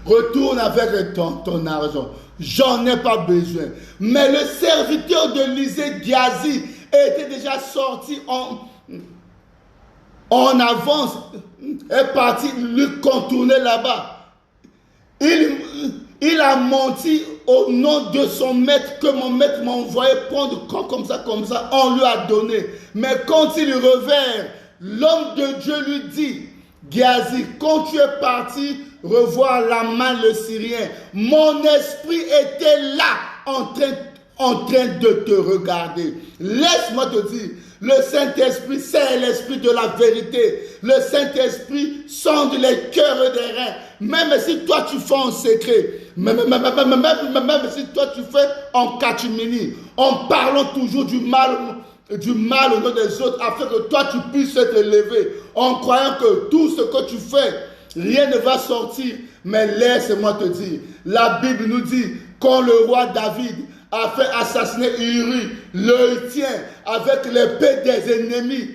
Retourne avec ton argent. J'en ai pas besoin. Mais le serviteur de l'Élysée, Géasi, était déjà sorti en avance, est parti lui contourner là-bas. Il a menti au nom de son maître, que mon maître m'a envoyé prendre comme ça, on lui a donné. Mais quand il revint, l'homme de Dieu lui dit, Géasi, quand tu es parti revoir Aman le Syrien, mon esprit était là en train de te regarder. Laisse-moi te dire, le Saint-Esprit, c'est l'esprit de la vérité. Le Saint-Esprit sonde les cœurs et les reins. Même si toi tu fais en secret, même si toi tu fais en catimini, en parlant toujours du mal au nom des autres, afin que toi tu puisses te lever, en croyant que tout ce que tu fais, rien ne va sortir. Mais laisse-moi te dire, la Bible nous dit, quand le roi David a fait assassiner Uri, le Héthien, avec l'épée des ennemis,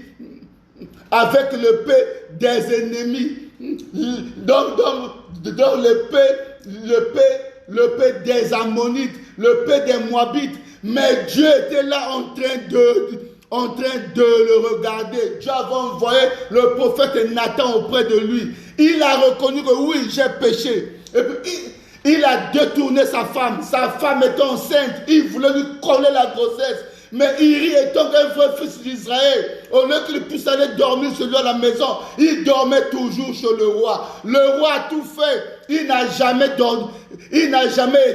donc l'épée des Ammonites, l'épée des Moabites. Mais Dieu était là en train de le regarder. Dieu avait envoyé le prophète Nathan auprès de lui. Il a reconnu que oui, j'ai péché. Et puis il a détourné sa femme. Sa femme était enceinte. Il voulait lui coller la grossesse. Mais Uri étant un vrai fils d'Israël, au lieu qu'il puisse aller dormir chez lui à la maison, il dormait toujours chez le roi. Le roi a tout fait il n'a jamais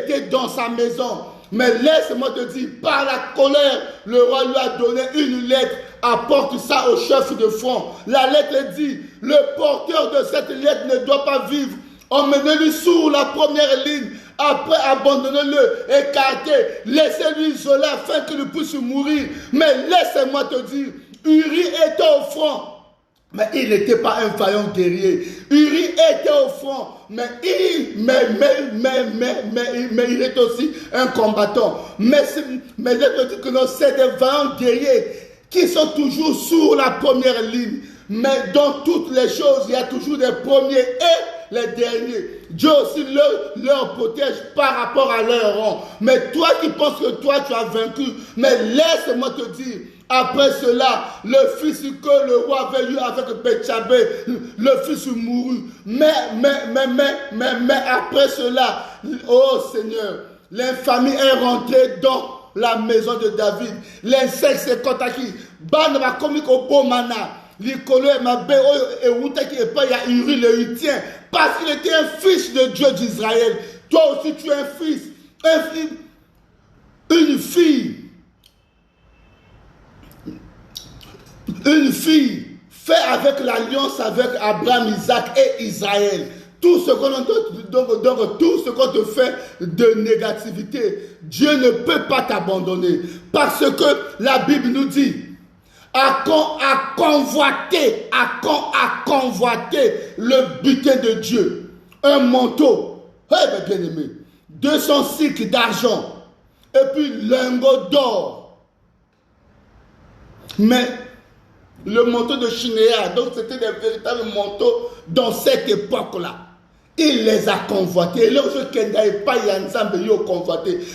été dans sa maison. Mais laisse-moi te dire, par la colère, le roi lui a donné une lettre. Apporte ça au chef de front. La lettre dit, le porteur de cette lettre ne doit pas vivre. Emmenez-le sur la première ligne. Après, abandonnez-le, écartez, laissez-le isolé afin qu'il puisse mourir. Mais laissez-moi te dire, Uri était au front. Mais il n'était pas un vaillant guerrier. Uri était au front, mais il est aussi un combattant. Mais je dis que non, c'est des vaillants guerriers qui sont toujours sur la première ligne. Mais dans toutes les choses, il y a toujours des premiers et les derniers. Dieu aussi leur protège par rapport à leur rang. Mais toi qui penses que toi tu as vaincu, mais laisse-moi te dire, après cela, le fils que le roi avait eu avec Bethshabée, le fils mourut. Mais après cela, oh Seigneur, l'infamie est rentrée dans la maison de David. L'insecte s'est contacté. Ban va commis au beau mana. L'icolo et ma bé et Wouta qui est pas, il y a Uri le Hitien. Parce qu'il était un fils de Dieu d'Israël. Toi aussi tu es un fils. Une fille. Une fille fait avec l'alliance avec Abraham, Isaac et Israël. Tout ce qu'on te fait de négativité, Dieu ne peut pas t'abandonner. Parce que la Bible nous dit, à convoiter le butin de Dieu. Un manteau, bien aimé, 200 cycles d'argent, et puis lingot d'or. Mais le manteau de Shinéa, donc c'était des véritables manteaux dans cette époque-là. Il les a convoités.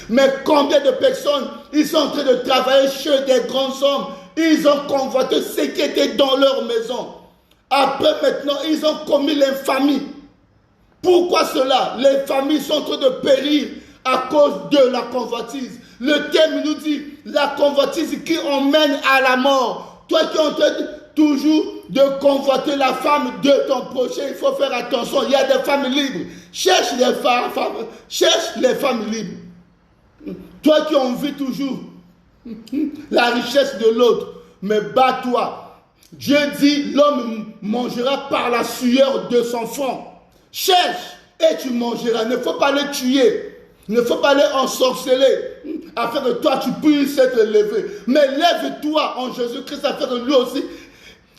Mais combien de personnes, ils sont en train de travailler chez des grands hommes. Ils ont convoité ce qui était dans leur maison. Après maintenant, ils ont commis l'infamie. Pourquoi cela? Les familles sont en train de périr à cause de la convoitise. Le thème nous dit, la convoitise qui emmène à la mort. Toi qui es en train toujours de convoiter la femme de ton prochain, il faut faire attention. Il y a des femmes libres. Cherche les femmes libres. Toi qui envies toujours la richesse de l'autre, mais bats-toi. Dieu dit, l'homme mangera par la sueur de son front. Cherche et tu mangeras. Il ne faut pas les tuer. Il ne faut pas les ensorceler afin que toi tu puisses être levé. Mais lève-toi en Jésus-Christ afin que lui aussi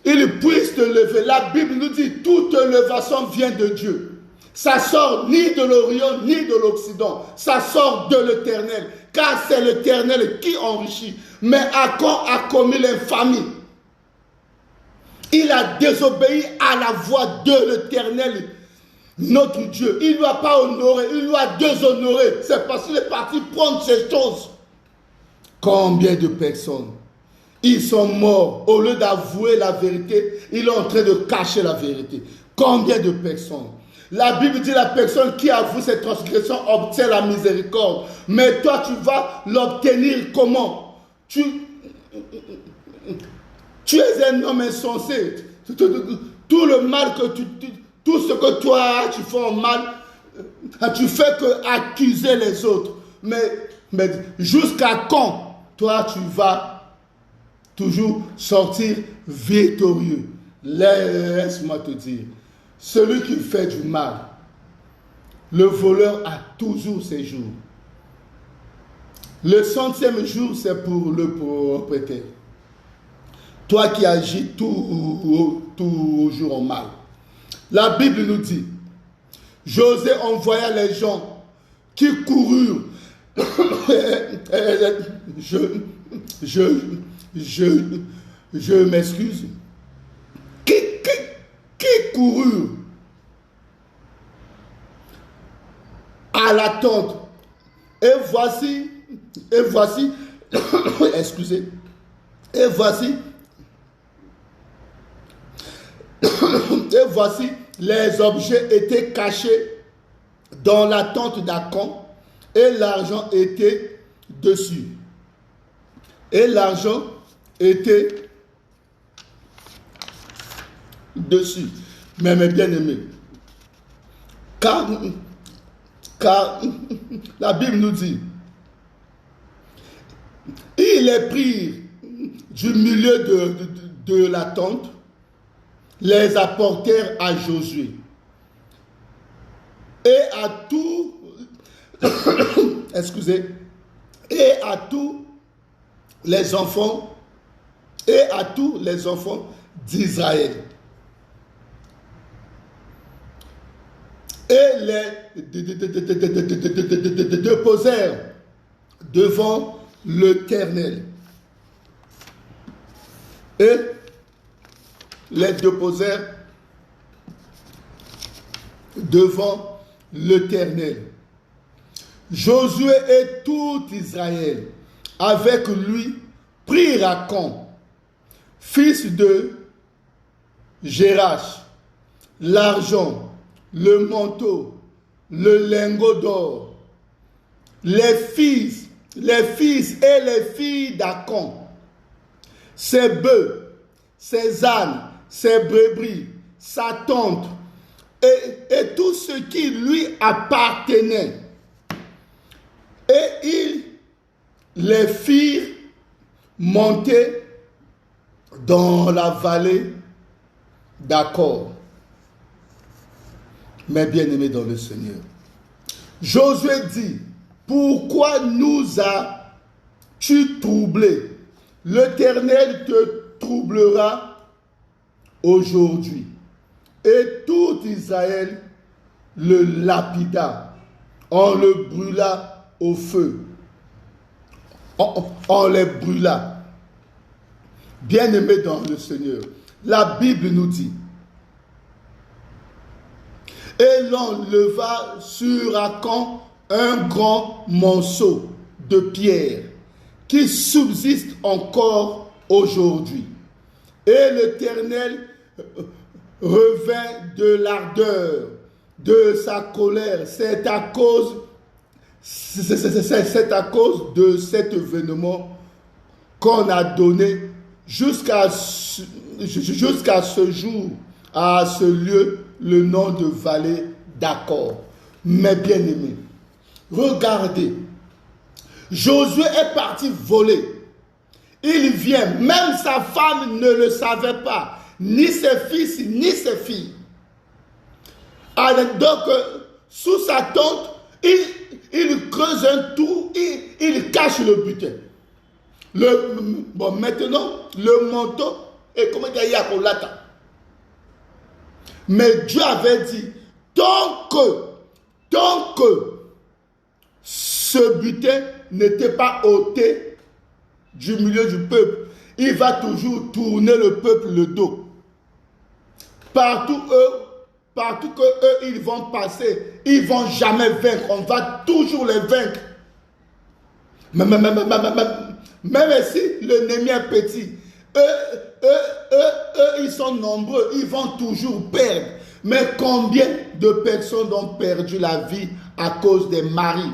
il puisse te lever. La Bible nous dit, toute levation vient de Dieu. Ça sort ni de l'Orient ni de l'Occident. Ça sort de l'Éternel. Car c'est l'Éternel qui enrichit. Mais Achan a commis l'infamie. Il a désobéi à la voix de l'Éternel, notre Dieu. Il ne lui a pas honoré, il lui a déshonoré. C'est parce qu'il est parti prendre ces choses. Combien de personnes, ils sont morts. Au lieu d'avouer la vérité, il est en train de cacher la vérité. Combien de personnes? La Bible dit la personne qui avoue ses transgressions obtient la miséricorde. Mais toi, tu vas l'obtenir comment? Tu es un homme insensé. Tout le mal que tout ce que toi tu fais en mal, tu fais que accuser les autres. Mais jusqu'à quand toi tu vas toujours sortir victorieux? Laisse-moi te dire, celui qui fait du mal, le voleur a toujours ses jours. Le 100e jour, c'est pour le propriétaire. Toi qui agis toujours en mal. La Bible nous dit, José envoya les gens qui coururent. Je m'excuse. Qui coururent à la tente. Et voici, excusez, et voici, les objets étaient cachés dans la tente d'Achan et l'argent était dessus. Et l'argent était dessus. Mais mes bien-aimés, car la Bible nous dit, ils les prirent du milieu de la tente, les apportèrent à Josué et à tous excusez, et à tous les enfants d'Israël. Et les déposèrent devant l'Éternel. Et les déposèrent devant l'Éternel. Josué et tout Israël avec lui prirent Achan, fils de Jérash, l'argent, le manteau, le lingot d'or, les fils et les filles d'Achan, ses bœufs, ses ânes, ses brebis, sa tente et tout ce qui lui appartenait. Et ils les firent monter dans la vallée d'Accord. Mes bien-aimés dans le Seigneur, Josué dit, pourquoi nous as-tu troublés? L'Éternel te troublera aujourd'hui. Et tout Israël le lapida, on le brûla au feu. On les brûla. Bien-aimés dans le Seigneur, la Bible nous dit, et l'on leva sur Achan un grand monceau de pierre qui subsiste encore aujourd'hui. Et l'Éternel revint de l'ardeur de sa colère. C'est à cause de cet événement qu'on a donné jusqu'à ce jour, à ce lieu, le nom de vallée d'Accord. Mes bien-aimés, regardez, Josué est parti voler. Il vient, même sa femme ne le savait pas, ni ses fils, ni ses filles. Alors, donc, sous sa tente, il creuse un trou, il cache le butin. Maintenant, le manteau est comme il y a pour l'attaque. Mais Dieu avait dit, tant que ce butin n'était pas ôté du milieu du peuple, il va toujours tourner le peuple le dos. Partout que eux ils vont passer, ils vont jamais vaincre. On va toujours les vaincre. Même si l'ennemi est petit, eux, ils sont nombreux, ils vont toujours perdre. Mais combien de personnes ont perdu la vie à cause des maris?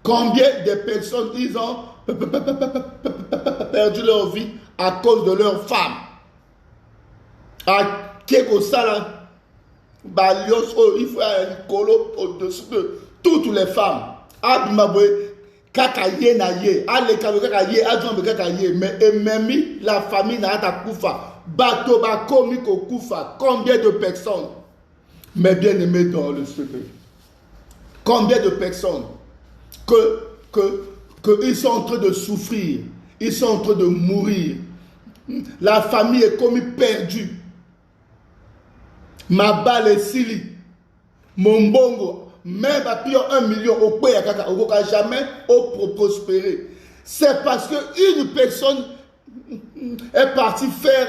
Combien de personnes ils ont perdu leur vie à cause de leurs femmes? À Kekosala, il faut un colo au-dessus de toutes les femmes. Kakaye na ye, ale kakaye, adjombe kakaye, mais même la famille n'a pas koufa. Bato ba komi ko koufa. Combien de personnes? Mais bien aimés dans le Seigneur. Combien de personnes que ils sont en train de souffrir, ils sont en train de mourir. La famille est comme perdue. Ma balle est sili, mon bongo. Même à 1 million au pays, on ne jamais prospérer. C'est parce qu'une personne est partie faire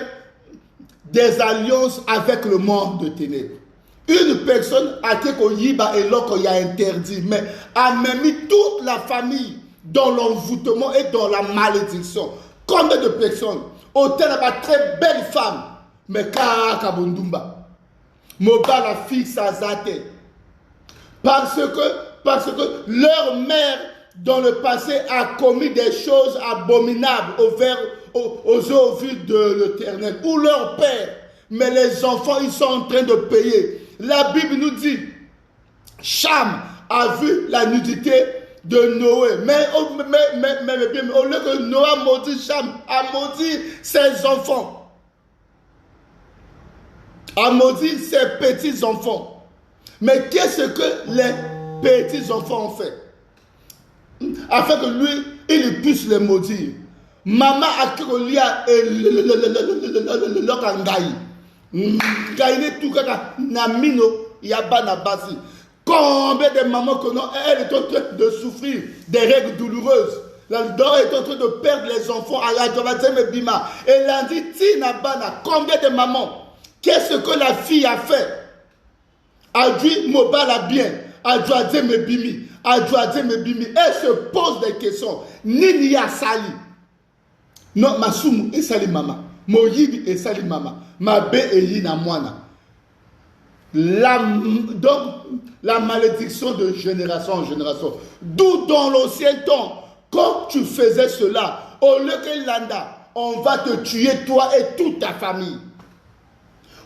des alliances avec le monde de ténèbres. Une personne a été et l'autre y a interdit, mais a même mis toute la famille dans l'envoûtement et dans la malédiction. Combien de personnes autant de très belles femmes, mais Kakabundumba, Moba la fille Sazate. Parce que leur mère, dans le passé, a commis des choses abominables aux yeux au vu de l'Éternel. Ou leur père. Mais les enfants, ils sont en train de payer. La Bible nous dit, Cham a vu la nudité de Noé. Mais au lieu que Noé maudit Cham, a maudit ses enfants. A maudit ses petits-enfants. Mais qu'est-ce que les petits-enfants ont fait? Afin que lui, il puisse les maudire. Maman a créé le kangaï. Gaïne tout kaka namino yaba na basi. Combien de mamans que non, elle est en train de souffrir des règles douloureuses. L'endroit est en train de perdre les enfants à la Dovazem Bima. Et lundi, Tina Bana, combien de mamans? Qu'est-ce que la fille a fait? A dit Mobala bien, a dit me bimi, a dit me bimi. Elle se pose des questions. Nini ya sali. Non, ma soumou et sali mama. Moyibi et sali mama. Ma be et yina moana. Donc, la malédiction de génération en génération. D'où dans l'ancien temps, quand tu faisais cela, au lieu que l'anda, on va te tuer toi et toute ta famille.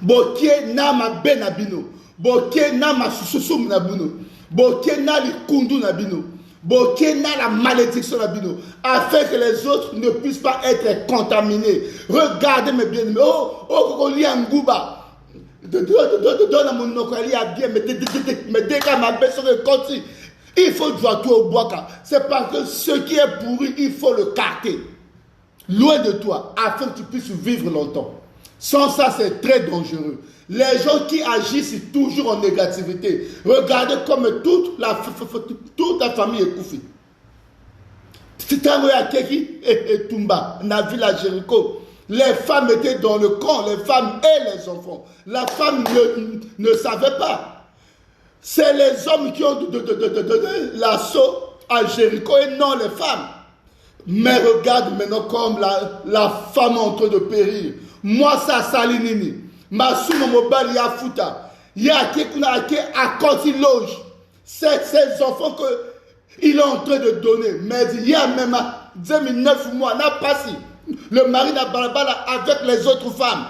Bokie na ma benabino. Bokie na ma susum nabino. Bokie na li kundu nabino. Bokie na la malédiction nabino. Afin que les autres ne puissent pas être contaminés. Regardez mes bien-aimés. Oh, Kokoli Angouba. Donne mon nokali à bien. Mais dès qu'à ma baisse de côté, il faut jouer tout au bois. C'est parce que ce qui est pourri, il faut le carter. Loin de toi, afin que tu puisses vivre longtemps. Sans ça, c'est très dangereux. Les gens qui agissent toujours en négativité, regardez comme toute la famille est couffée. C'est un Keki et Tumba, Naville à Jéricho. Les femmes étaient dans le camp, les femmes et les enfants. La femme ne savait pas. C'est les hommes qui ont donné l'assaut à Jéricho et non les femmes. Mais regarde maintenant comme la femme est en train de périr. Moi, ça salinini. Ma souma mobile ya futa. Ya kekuna ke à quand il loge. C'est ces enfants qu'il est en train de donner. Mais il y a même 2009 mois, n'a pas si. Le mari n'a pas avec les autres femmes.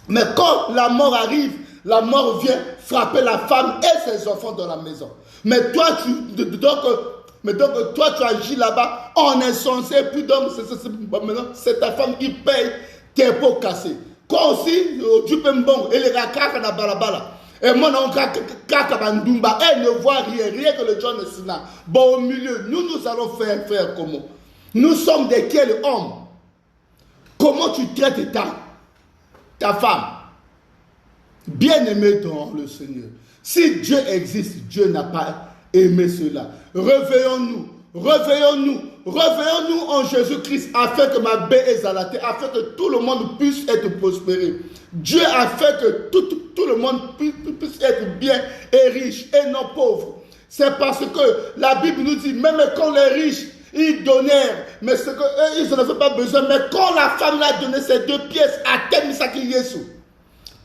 Mais quand la mort arrive, la mort vient frapper la femme et ses enfants dans la maison. Mais toi, toi, tu agis là-bas en insensé. Puis donc, c'est ta femme qui paye tes pots cassés. Quand aussi, tu peux me bon, et les rakaka na balabala. Et moi, non, kaka bandumba, elle ne voit rien que le John Sina. Bon, au milieu, nous allons faire comment? Nous sommes des quels hommes? Comment tu traites ta femme? Bien-aimé dans le Seigneur. Si Dieu existe, Dieu n'a pas aimé cela. Réveillons-nous en Jésus-Christ afin que ma baie est zalatée, afin que tout le monde puisse être prospéré. Dieu a fait que tout le monde puisse être bien et riche et non pauvre. C'est parce que la Bible nous dit, même quand les riches, ils donnèrent, mais ce qu'eux, ils n'en avaient pas besoin. Mais quand la femme a donné ces 2 pièces à Temisaki Yesu,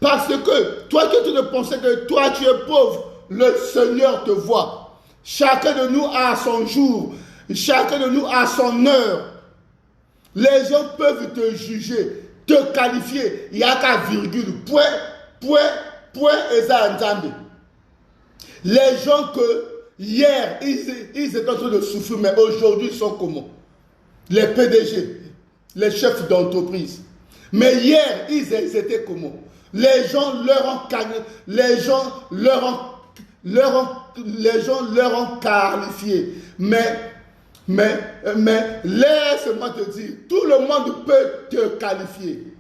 parce que toi qui te pensais que toi tu es pauvre, le Seigneur te voit. Chacun de nous a son jour, chacun de nous a son heure. Les gens peuvent te juger, te qualifier. Il n'y a qu'à virgule, point, et ça entendez. Les gens que hier, ils étaient en train de souffrir, mais aujourd'hui, ils sont comment? Les PDG, les chefs d'entreprise. Mais hier, ils étaient comment? Les gens leur ont gagné, les gens leur ont qualifié. Mais laisse-moi te dire, tout le monde peut te qualifier.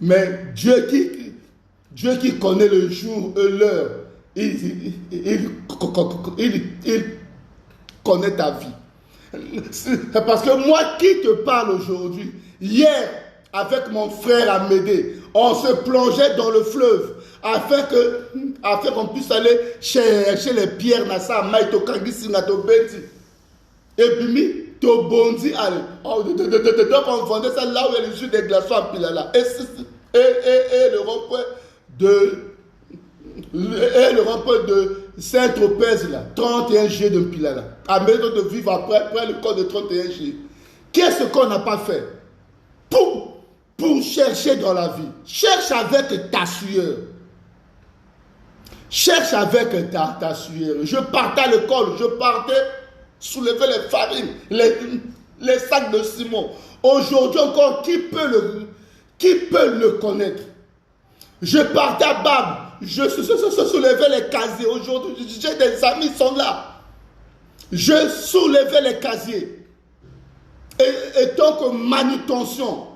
Mais Dieu qui connaît le jour et l'heure, il connaît ta vie. C'est parce que moi qui te parle aujourd'hui, hier, avec mon frère Amédée, on se plongeait dans le fleuve afin qu'on puisse aller chercher les pierres nasa maïto kangisi nato beti et puis to bondi allez donc on vendait ça là où il y a le jus des glaçons à Pilala et le rond-point de Saint-Tropez là 31 G de Pilala à mesure de vivre après le corps de 31 G. Qu'est-ce qu'on n'a pas fait pour chercher dans la vie? Cherche avec ta sueur. Cherche avec ta sueur. Je partais à l'école, je partais soulever les farines, les sacs de ciment. Aujourd'hui encore, qui peut le connaître? Je partais à Bab, je soulevais les casiers. Aujourd'hui, j'ai des amis qui sont là. Je soulevais les casiers. Et tant que manutention,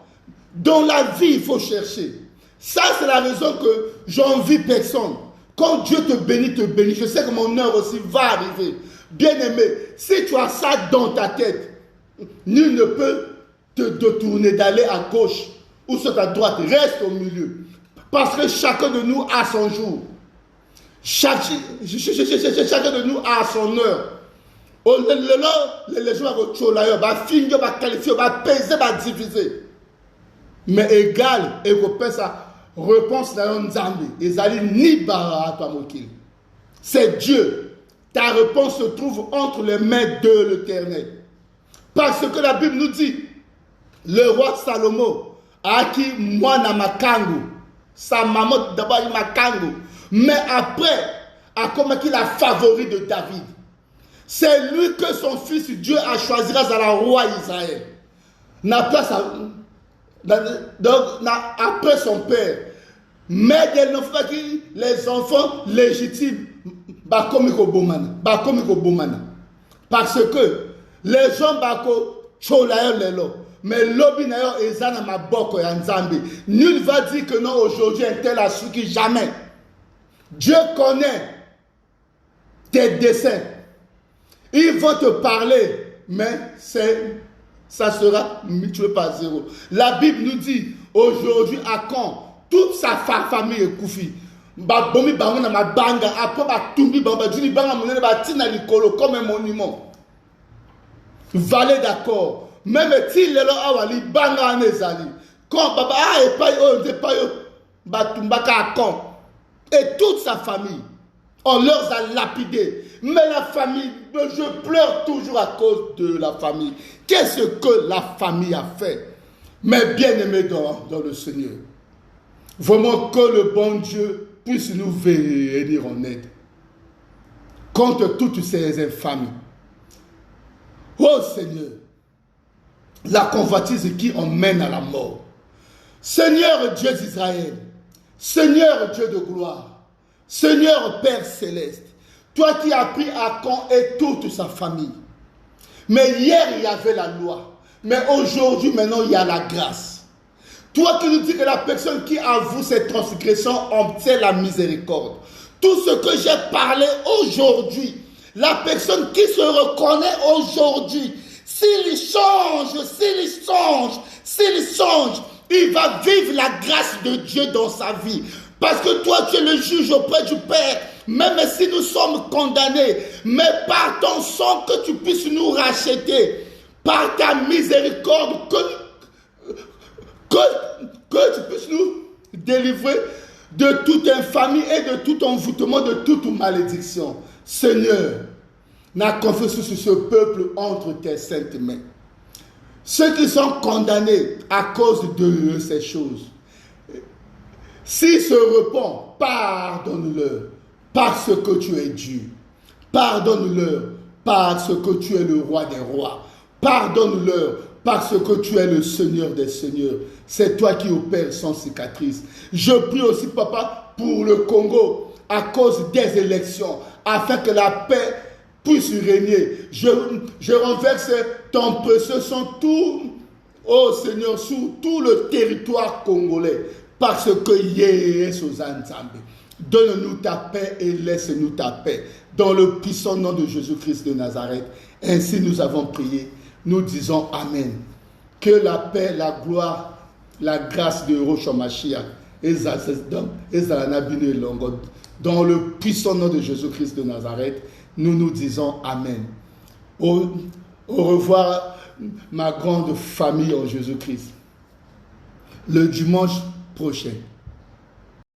dans la vie, il faut chercher. Ça, c'est la raison que j'envie personne. Quand Dieu te bénit, je sais que mon heure aussi va arriver. Bien-aimé, si tu as ça dans ta tête, nul ne peut te détourner d'aller à gauche ou sur ta droite. Reste au milieu. Parce que chacun de nous a son jour. Chacun de nous a son heure. Les gens vont finir, vont qualifier, vont peser, vont diviser. Mais égal, et qu'on peut ça, réponse dans un Zambie. Ils allaient ni bara à toi, Mokil. C'est Dieu. Ta réponse se trouve entre les mains de l'Éternel. Parce que la Bible nous dit, le roi Salomon a acquis Mwana Makangu. Sa maman d'abord il Makangu. Mais après, a commis la favori de David. C'est lui que son fils Dieu a choisi à la roi Israël. N'a pas sa... Donc, après son père, mais les enfants légitimes, parce que les gens mais nul va dire que non, aujourd'hui un tel a su qui jamais. Dieu connaît tes desseins. Ils vont te parler, mais ça sera mutué par zéro. La Bible nous dit, aujourd'hui, à quand toute sa famille est koufi. Comme un monument. Valet d'accord. Même s'il est là, il banga nezali. Quand papa est pas et toute sa famille, on leur a lapidé. Mais la famille, je pleure toujours à cause de la famille. Qu'est-ce que la famille a fait? Mais bien aimé dans le Seigneur. Vraiment que le bon Dieu puisse nous venir en aide. Contre toutes ces infamies. Oh Seigneur, la convoitise qui emmène à la mort. Seigneur Dieu d'Israël, Seigneur Dieu de gloire, Seigneur Père céleste, toi qui as pris Achan et toute sa famille. Mais hier, il y avait la loi. Mais aujourd'hui, maintenant, il y a la grâce. Toi qui nous dis que la personne qui avoue ses transgressions obtient la miséricorde. Tout ce que j'ai parlé aujourd'hui, la personne qui se reconnaît aujourd'hui, s'il change, il va vivre la grâce de Dieu dans sa vie. Parce que toi, tu es le juge auprès du Père. Même si nous sommes condamnés, mais par ton sang que tu puisses nous racheter, par ta miséricorde, que tu puisses nous délivrer de toute infamie et de tout envoûtement, de toute malédiction. Seigneur, n'a confiance sur ce peuple entre tes saintes mains. Ceux qui sont condamnés à cause de ces choses, s'ils se repentent, pardonne-leur parce que tu es Dieu. Pardonne-leur parce que tu es le roi des rois. Pardonne-leur parce que tu es le Seigneur des seigneurs. C'est toi qui opères sans cicatrice. Je prie aussi, Papa, pour le Congo à cause des élections, afin que la paix puisse régner. Je renverse ton précieux sang tout, oh Seigneur, sur tout le territoire congolais. Parce que Yesu Nzambe. Donne-nous ta paix et laisse-nous ta paix. Dans le puissant nom de Jésus-Christ de Nazareth. Ainsi nous avons prié. Nous disons Amen. Que la paix, la gloire, la grâce de Rosh Mashiach dans le puissant nom de Jésus-Christ de Nazareth, nous disons Amen. Au revoir, ma grande famille en Jésus-Christ. Le dimanche prochain.